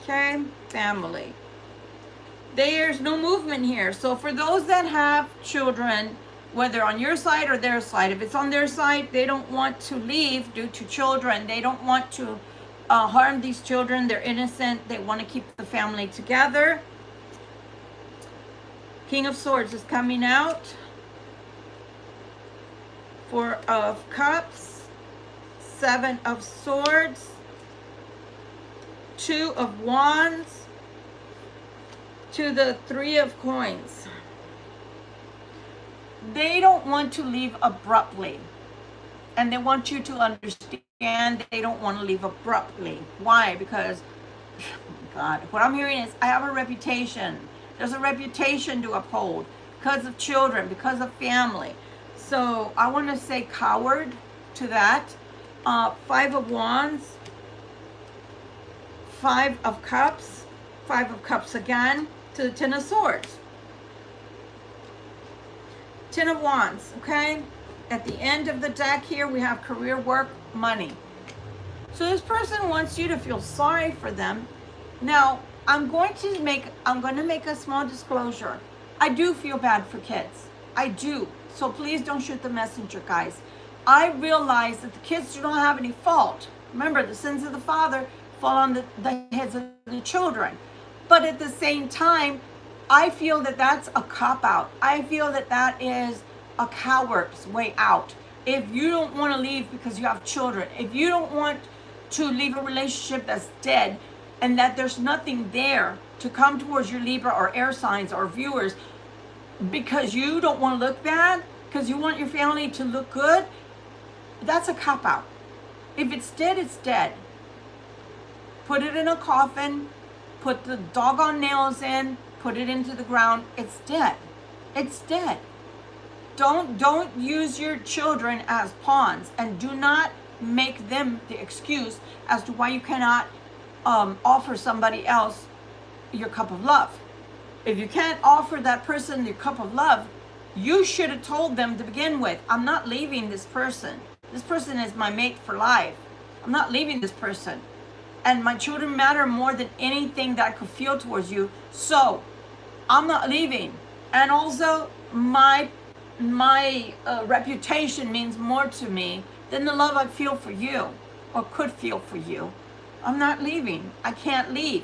Okay? Family. There's no movement here. So for those that have children, whether on your side or their side, if it's on their side, they don't want to leave due to children. They don't want to harm these children. They're innocent. They want to keep the family together. King of Swords is coming out. Four of Cups. Seven of Swords. Two of Wands. To the Three of Coins. They don't want to leave abruptly. And they want you to understand they don't want to leave abruptly. Why? Because, oh God, what I'm hearing is I have a reputation. There's a reputation to uphold because of children, because of family. So I want to say coward to that. Five of Wands. Five of Cups. Five of Cups again. To the Ten of Swords. Ten of Wands, okay? At the end of the deck here, we have career, work, money. So this person wants you to feel sorry for them. Now, I'm going to make a small disclosure. I do feel bad for kids. I do. So please don't shoot the messenger, guys. I realize that the kids do not have any fault. Remember, the sins of the father fall on the heads of the children. But at the same time, I feel that that's a cop-out. I feel that that is a coward's way out. If you don't want to leave because you have children, if you don't want to leave a relationship that's dead and that there's nothing there to come towards your Libra or air signs or viewers because you don't want to look bad, because you want your family to look good, that's a cop-out. If it's dead, it's dead. Put it in a coffin. Put the doggone nails in, put it into the ground. It's dead. It's dead. Don't use your children as pawns, and do not make them the excuse as to why you cannot offer somebody else your cup of love. If you can't offer that person your cup of love, you should have told them to begin with, I'm not leaving this person. This person is my mate for life. I'm not leaving this person. And my children matter more than anything that I could feel towards you. So I'm not leaving. And also my reputation means more to me than the love I feel for you or could feel for you. I'm not leaving. I can't leave.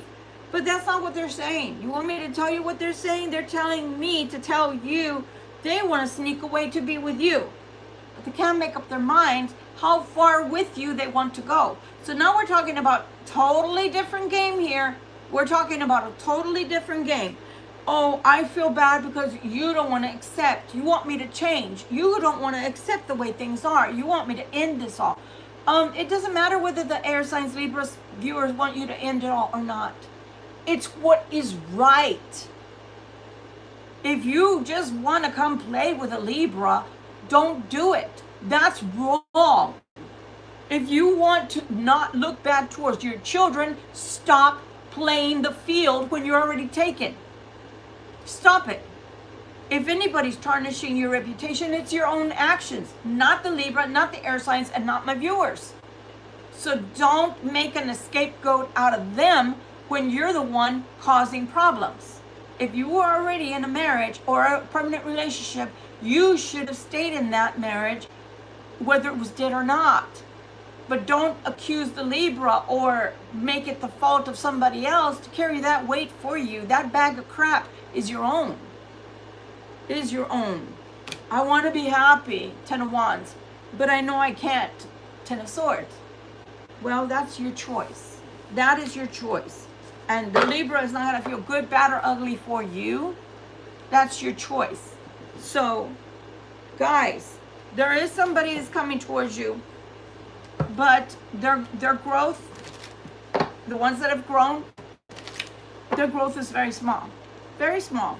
But that's not what they're saying. You want me to tell you what they're saying? They're telling me to tell you they want to sneak away to be with you. they can't make up their minds how far with you they want to go. So now we're talking about totally different game here. We're talking about a totally different game. Oh, I feel bad because you don't want to accept. You want me to change. You don't want to accept the way things are. You want me to end this all. It doesn't matter whether the air signs Libra viewers want you to end it all or not. It's what is right. If you just want to come play with a Libra, don't do it. That's wrong. If you want to not look bad towards your children, stop playing the field when you're already taken. Stop it. If anybody's tarnishing your reputation, it's your own actions, not the Libra, not the air signs, and not my viewers. So don't make an scapegoat out of them when you're the one causing problems. If you were already in a marriage or a permanent relationship, you should have stayed in that marriage, whether it was dead or not. But don't accuse the Libra or make it the fault of somebody else to carry that weight for you. That bag of crap is your own. It is your own. I want to be happy, 10 of Wands, but I know I can't, 10 of Swords. Well, that's your choice. That is your choice. And the Libra is not going to feel good, bad, or ugly for you. That's your choice. So, guys, there is somebody that's coming towards you, but their growth, the ones that have grown, their growth is very small. Very small.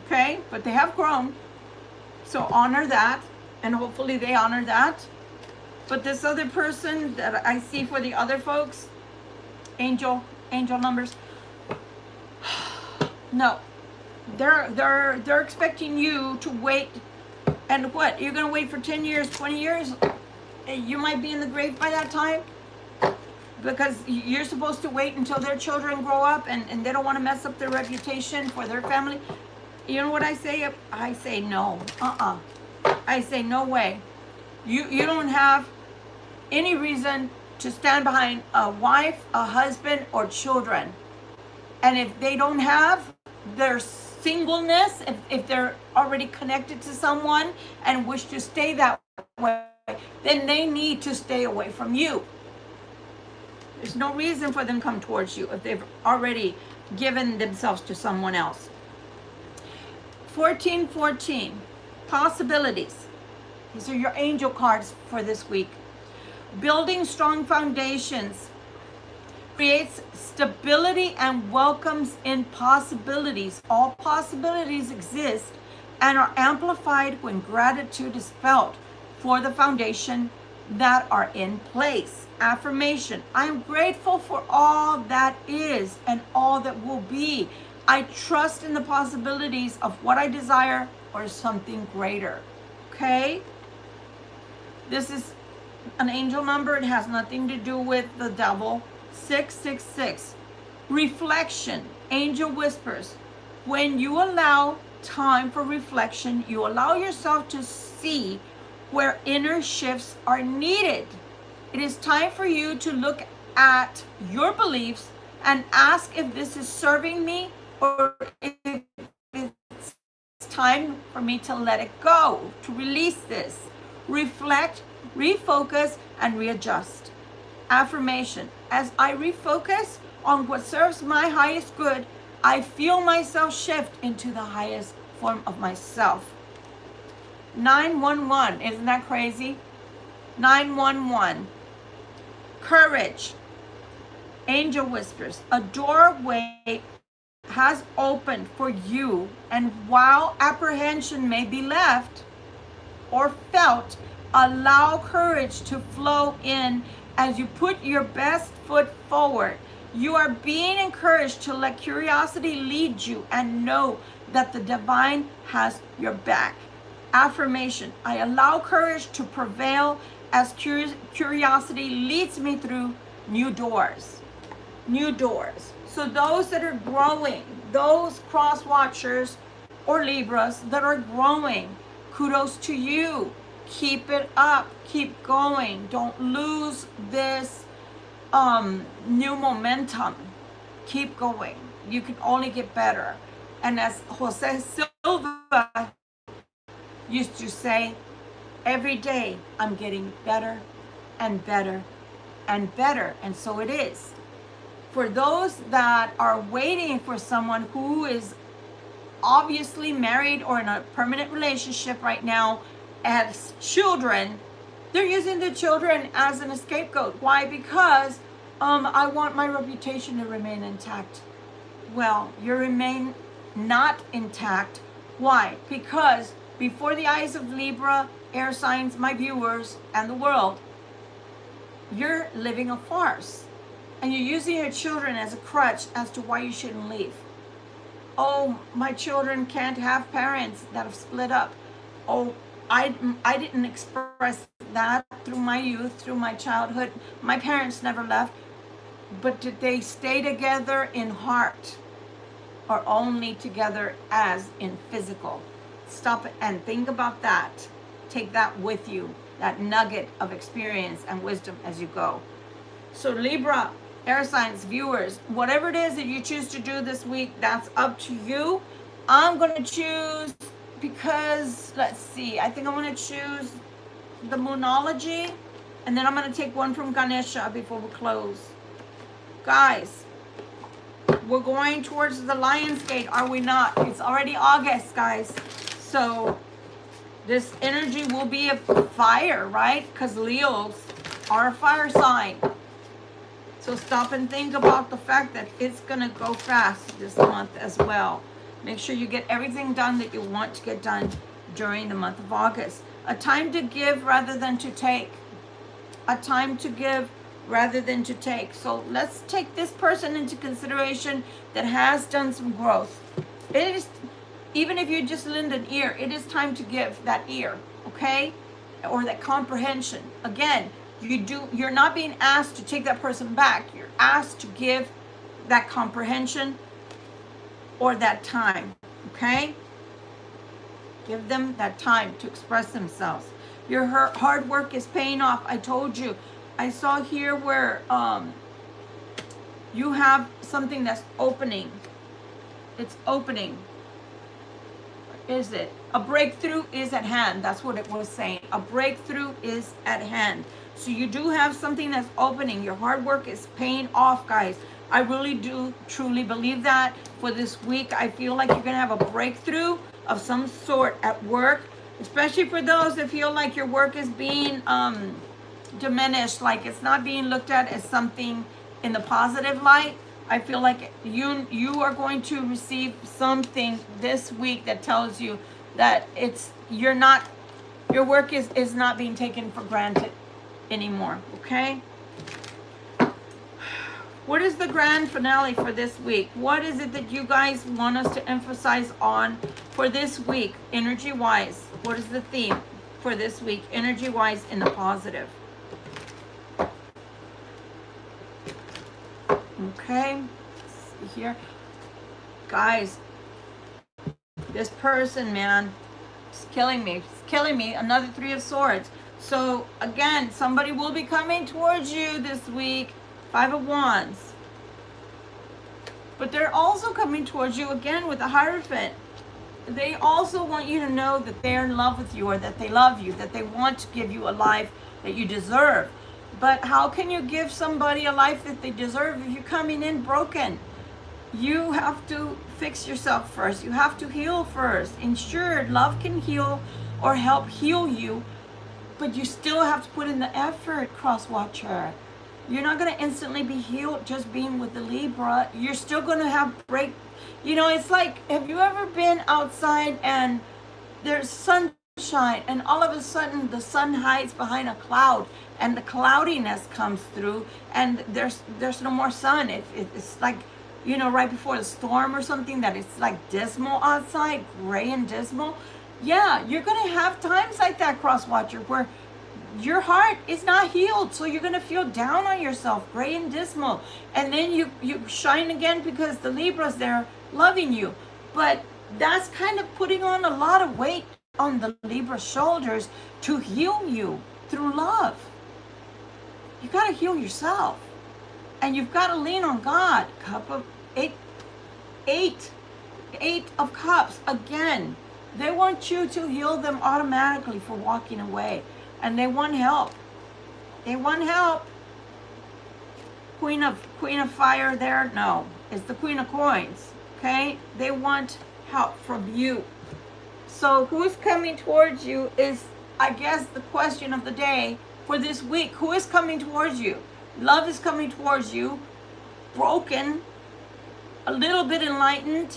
Okay, but they have grown, so honor that, and hopefully they honor that. But this other person that I see for the other folks, angel numbers, no, they're expecting you to wait. And what, you're gonna wait for 10 years, 20 years? You might be in the grave by that time, because you're supposed to wait until their children grow up, and they don't want to mess up their reputation for their family. You know what I say? I say no. I say no way. You don't have any reason to stand behind a wife, a husband, or children. And if they don't have their singleness, if they're already connected to someone and wish to stay that way, then they need to stay away from you. There's no reason for them to come towards you if they've already given themselves to someone else. 1414, possibilities. These are your angel cards for this week. Building strong foundations creates stability and welcomes in possibilities. All possibilities exist and are amplified when gratitude is felt for the foundation that are in place. Affirmation: I am grateful for all that is and all that will be. I trust in the possibilities of what I desire or something greater. Okay? This is an angel number. It has nothing to do with the devil. 666. Reflection. Angel whispers. When you allow time for reflection, you allow yourself to see where inner shifts are needed. It is time for you to look at your beliefs and ask if this is serving me or if it's time for me to let it go, to release this. Reflect, refocus, and readjust. Affirmation: as I refocus on what serves my highest good, I feel myself shift into the highest form of myself. 911, isn't that crazy? 911. Courage. Angel whispers: a doorway has opened for you, and while apprehension may be left or felt, allow courage to flow in as you put your best foot forward. You are being encouraged to let curiosity lead you and know that the divine has your back. Affirmation: I allow courage to prevail as curiosity leads me through new doors. New doors. So those that are growing, those cross watchers or Libras that are growing, kudos to you. Keep it up. Keep going. Don't lose this new momentum. Keep going. You can only get better. And as Jose Silva used to say, every day I'm getting better and better and better. And so it is. For those that are waiting for someone who is obviously married or in a permanent relationship right now as children, they're using the children as an scapegoat. Why? Because I want my reputation to remain intact. Well, you remain not intact. Why? Because before the eyes of Libra, air signs, my viewers, and the world, you're living a farce. And you're using your children as a crutch as to why you shouldn't leave. Oh, my children can't have parents that have split up. Oh, I didn't express that through my youth, through my childhood. My parents never left. But did they stay together in heart or only together as in physical? Stop it and think about that. Take that with you, that nugget of experience and wisdom as you go. So Libra, air signs, viewers, whatever it is that you choose to do this week, that's up to you. I'm going to choose, because, let's see, I think I'm going to choose the Moonology, and then I'm going to take one from Ganesha before we close. Guys, we're going towards the Lion's Gate, are we not? It's already August, guys. So this energy will be a fire, right? Because Leos are a fire sign. So stop and think about the fact that it's going to go fast this month as well. Make sure you get everything done that you want to get done during the month of August. A time to give rather than to take. A time to give rather than to take. So let's take this person into consideration that has done some growth. It is, even if you just lend an ear, it is time to give that ear, okay? Or that comprehension. Again, you're not being asked to take that person back. You're asked to give that comprehension or that time, okay? Give them that time to express themselves. Your hard work is paying off. I told you. I saw here where you have something that's opening. It's opening. What is it? A breakthrough is at hand. That's what it was saying. A breakthrough is at hand. So you do have something that's opening. Your hard work is paying off, guys. I really do truly believe that. For this week, I feel like you're going to have a breakthrough of some sort at work, especially for those that feel like your work is being diminished, like it's not being looked at as something in the positive light. I feel like you are going to receive something this week that tells you that your work is not being taken for granted anymore, okay? What is the grand finale for this week? What is it that you guys want us to emphasize on for this week, energy-wise? What is the theme for this week, energy-wise, in the positive? Okay, let's see here. Guys, this person, man, is killing me. It's killing me. Another Three of Swords. So, again, somebody will be coming towards you this week. Five of Wands. But they're also coming towards you again with the Hierophant. They also want you to know that they're in love with you, or that they love you, that they want to give you a life that you deserve. But how can you give somebody a life that they deserve if you're coming in broken? You have to fix yourself first. You have to heal first. And sure, love can heal or help heal you, but you still have to put in the effort, cross-watcher. You're not going to instantly be healed just being with the Libra. You're still going to have it's like, have you ever been outside and there's sunshine and all of a sudden the sun hides behind a cloud and the cloudiness comes through and there's no more sun. It's like, right before the storm or something, that it's like dismal outside, gray and dismal. Yeah, you're going to have times like that, cross-watcher, where your heart is not healed, so you're going to feel down on yourself, gray and dismal. And then you shine again because the Libra's there loving you. But that's kind of putting on a lot of weight on the Libra shoulders to heal you through love. You got to heal yourself. And you've got to lean on God. Cup of eight of Cups. Again, They want you to heal them automatically for walking away. And they want help. They want help. Queen of Fire there? No. It's the Queen of Coins. Okay? They want help from you. So who's coming towards you is, I guess, the question of the day for this week. Who is coming towards you? Love is coming towards you. Broken. A little bit enlightened.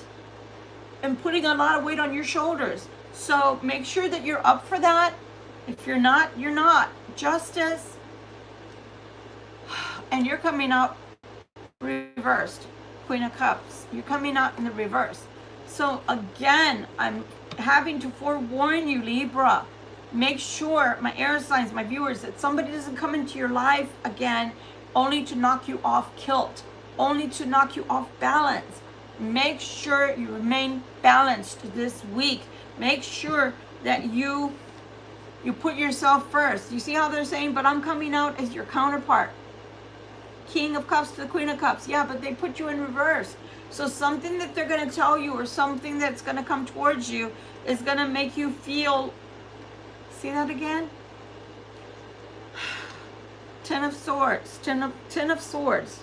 And putting a lot of weight on your shoulders. So make sure that you're up for that. If you're not, you're not. Justice. And you're coming out reversed. Queen of Cups. You're coming out in the reverse. So again, I'm having to forewarn you, Libra. Make sure, my air signs, my viewers, that somebody doesn't come into your life again only to knock you off kilt. Only to knock you off balance. Make sure you remain balanced this week. Make sure that you put yourself first. You see how they're saying, but I'm coming out as your counterpart. King of Cups to the Queen of Cups. Yeah, but they put you in reverse. So something that they're going to tell you or something that's going to come towards you is going to make you feel, see that again? Ten of Swords, Ten of Swords,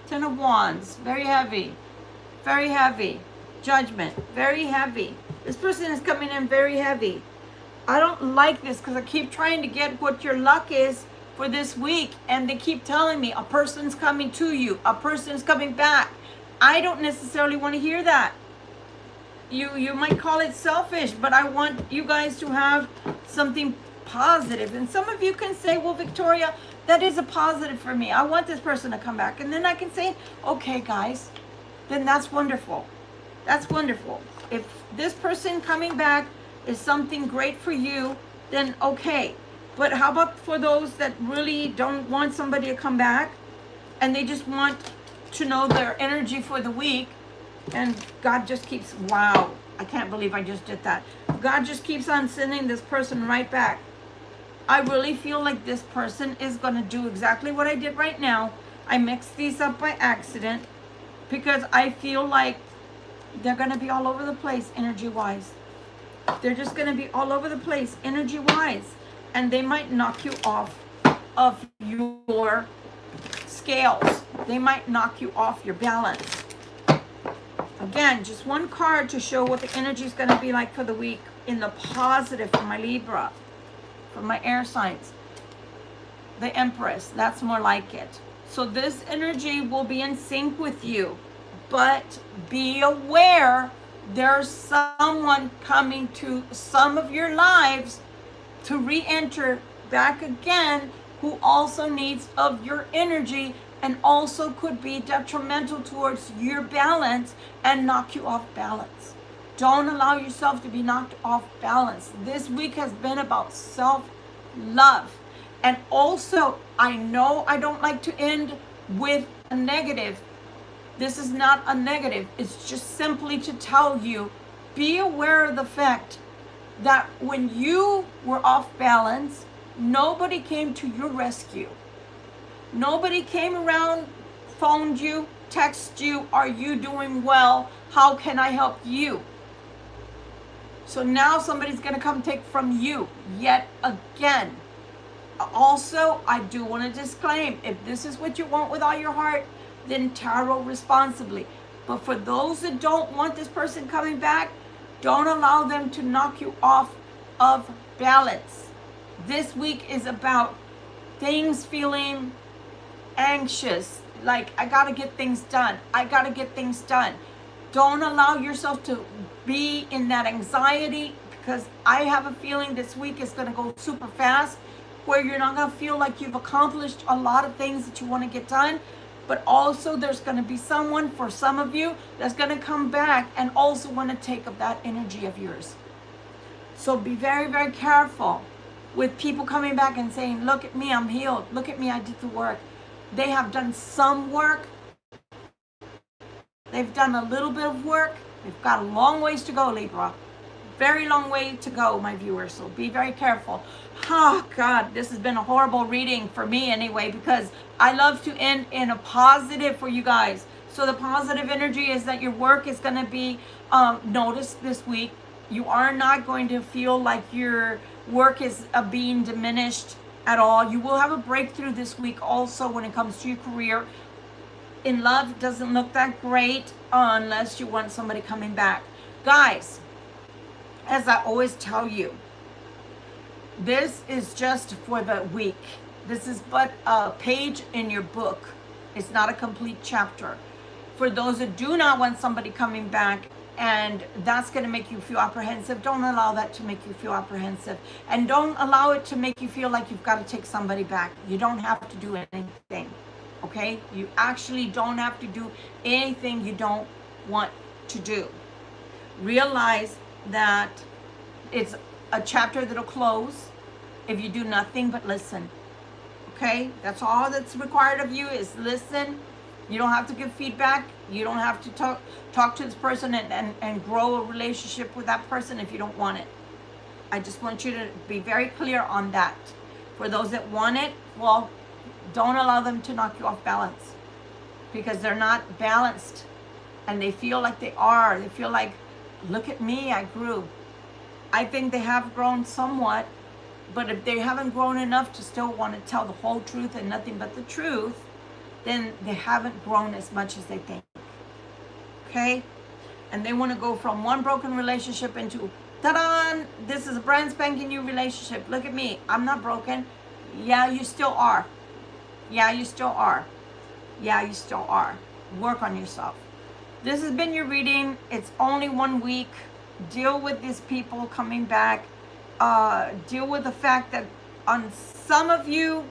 Ten of Wands, very heavy, very heavy. Judgment, very heavy. This person is coming in very heavy. I don't like this because I keep trying to get what your luck is for this week, and they keep telling me a person's coming to you, a person's coming back. I don't necessarily want to hear that. You might call it selfish, but I want you guys to have something positive. And some of you can say, well, Victoria, that is a positive for me. I want this person to come back. And then I can say, okay, guys, then that's wonderful. That's wonderful. If this person coming back is something great for you, then okay. But how about for those that really don't want somebody to come back and they just want to know their energy for the week, and God just keeps, wow, I can't believe I just did that. God just keeps on sending this person right back. I really feel like this person is going to do exactly what I did right now. I mixed these up by accident because I feel like they're going to be all over the place energy-wise. They're just going to be all over the place energy-wise. And they might knock you off of your scales. They might knock you off your balance. Again, just one card to show what the energy is going to be like for the week in the positive for my Libra, for my air signs. The Empress, that's more like it. So this energy will be in sync with you. But be aware, there's someone coming to some of your lives to re-enter back again who also needs of your energy and also could be detrimental towards your balance and knock you off balance. Don't allow yourself to be knocked off balance. This week has been about self-love. And also, I know I don't like to end with a negative. This is not a negative. It's just simply to tell you, be aware of the fact that when you were off balance, nobody came to your rescue. Nobody came around, phoned you, texted you, are you doing well? How can I help you? So now somebody's going to come take from you yet again. Also, I do want to disclaim, if this is what you want with all your heart, then tarot responsibly. But for those that don't want this person coming back, don't allow them to knock you off of balance. This week is about things feeling anxious, like I gotta get things done. I gotta get things done. Don't allow yourself to be in that anxiety, because I have a feeling this week is gonna go super fast, where you're not gonna feel like you've accomplished a lot of things that you want to get done. But also there's going to be someone, for some of you, that's going to come back and also want to take of that energy of yours. So be very, very careful with people coming back and saying, look at me, I'm healed. Look at me, I did the work. They have done some work. They've done a little bit of work. They've got a long ways to go, Libra. Very long way to go, my viewers. So be very careful. Oh, God, this has been a horrible reading for me anyway, because I love to end in a positive for you guys. So the positive energy is that your work is going to be noticed this week. You are not going to feel like your work is being diminished at all. You will have a breakthrough this week also when it comes to your career. In love, it doesn't look that great unless you want somebody coming back. Guys, as I always tell you, this is just for the week. This is but a page in your book. It's not a complete chapter. For those that do not want somebody coming back, and that's going to make you feel apprehensive, don't allow that to make you feel apprehensive. And don't allow it to make you feel like you've got to take somebody back. You don't have to do anything, okay? You actually don't have to do anything you don't want to do. Realize that it's a chapter that'll close if you do nothing but listen, okay? That's all that's required of you, is listen. You don't have to give feedback. You don't have to talk to this person and grow a relationship with that person if you don't want it. I just want you to be very clear on that. For those that want it, well, don't allow them to knock you off balance, because they're not balanced and they feel like they are. They feel like, look at me, I grew. I think they have grown somewhat, but if they haven't grown enough to still want to tell the whole truth and nothing but the truth, then they haven't grown as much as they think, okay? And they want to go from one broken relationship into, ta-da, this is a brand spanking new relationship. Look at me, I'm not broken. Yeah, you still are. Yeah, you still are. Yeah, you still are. Work on yourself. This has been your reading. It's only 1 week. Deal with these people coming back. Deal with the fact that on some of you,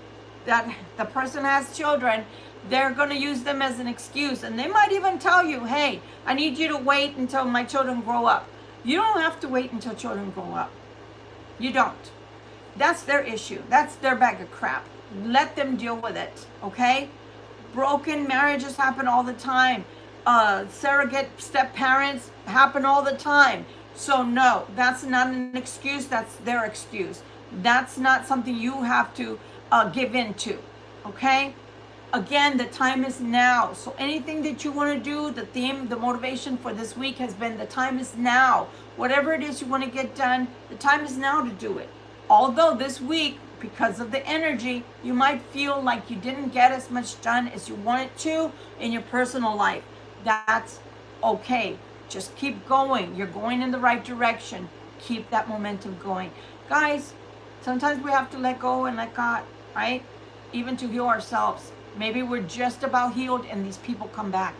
that the person has children, they're going to use them as an excuse. And they might even tell you, hey, I need you to wait until my children grow up. You don't have to wait until children grow up. You don't. That's their issue. That's their bag of crap. Let them deal with it, okay? Broken marriages happen all the time. Surrogate step-parents happen all the time. So no, that's not an excuse. That's their excuse. That's not something you have to give into, okay? Again, the time is now. So anything that you want to do, the theme, the motivation for this week has been the time is now. Whatever it is you want to get done, the time is now to do it. Although this week, because of the energy, you might feel like you didn't get as much done as you wanted to in your personal life. That's okay. Just keep going. You're going in the right direction. Keep that momentum going. Guys, sometimes we have to let go and let God, right? Even to heal ourselves. Maybe we're just about healed and these people come back.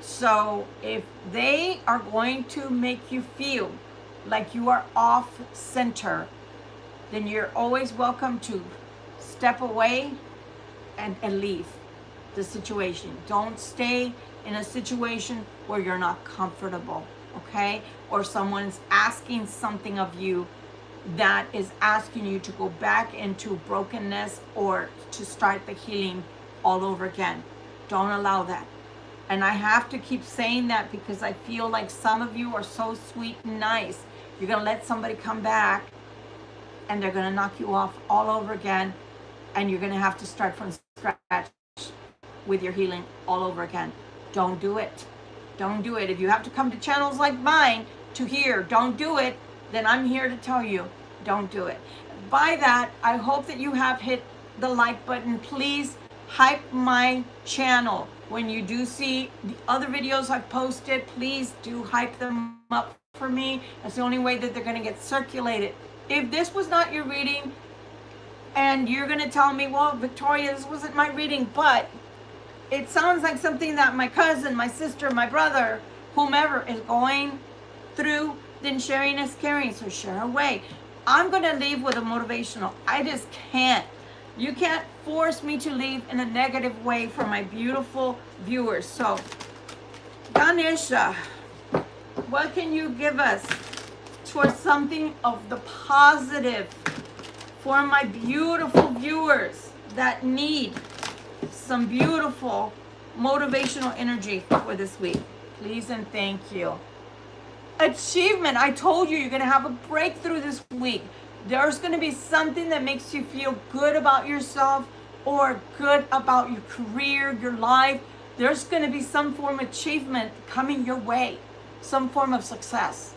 So if they are going to make you feel like you are off center, then you're always welcome to step away and leave the situation. Don't stay in a situation where you're not comfortable, okay? Or someone's asking something of you that is asking you to go back into brokenness or to start the healing all over again. Don't allow that. And I have to keep saying that because I feel like some of you are so sweet and nice. You're going to let somebody come back and they're going to knock you off all over again, and you're going to have to start from scratch with your healing all over again. Don't do it. Don't do it. If you have to come to channels like mine to hear, don't do it, then I'm here to tell you, don't do it. By that, I hope that you have hit the like button. Please hype my channel. When you do see the other videos I've posted, please do hype them up for me. That's the only way that they're going to get circulated. If this was not your reading and you're going to tell me, well, Victoria, this wasn't my reading, but it sounds like something that my cousin, my sister, my brother, whomever is going through, then sharing is caring. So share away. I'm going to leave with a motivational. I just can't. You can't force me to leave in a negative way for my beautiful viewers. So, Ganesha, what can you give us towards something of the positive for my beautiful viewers that need some beautiful motivational energy for this week? Please and thank you. Achievement. I told you you're going to have a breakthrough this week. There's going to be something that makes you feel good about yourself or good about your career, your life. There's going to be some form of achievement coming your way, some form of success.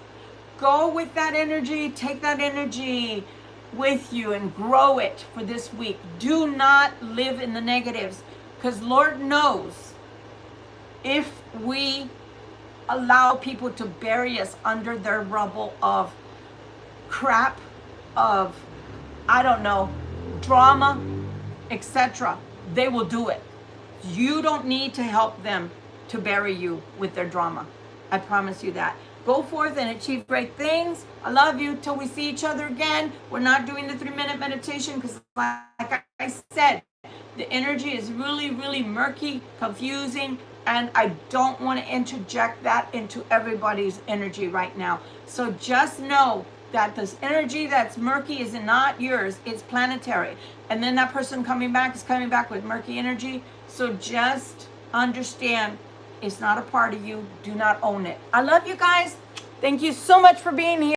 go with that energy, take that energy with you and grow it for this week. Do not live in the negatives, because Lord knows if we allow people to bury us under their rubble of crap, of, I don't know, drama, etc., they will do it. You don't need to help them to bury you with their drama. I promise you that. Go forth and achieve great things. I love you. Till we see each other again. We're not doing the 3-minute meditation because, like I said, the energy is really, really murky, confusing, and I don't want to interject that into everybody's energy right now. So just know that this energy that's murky is not yours. It's planetary. And then that person coming back is coming back with murky energy. So just understand, it's not a part of you. Do not own it. I love you guys. Thank you so much for being here.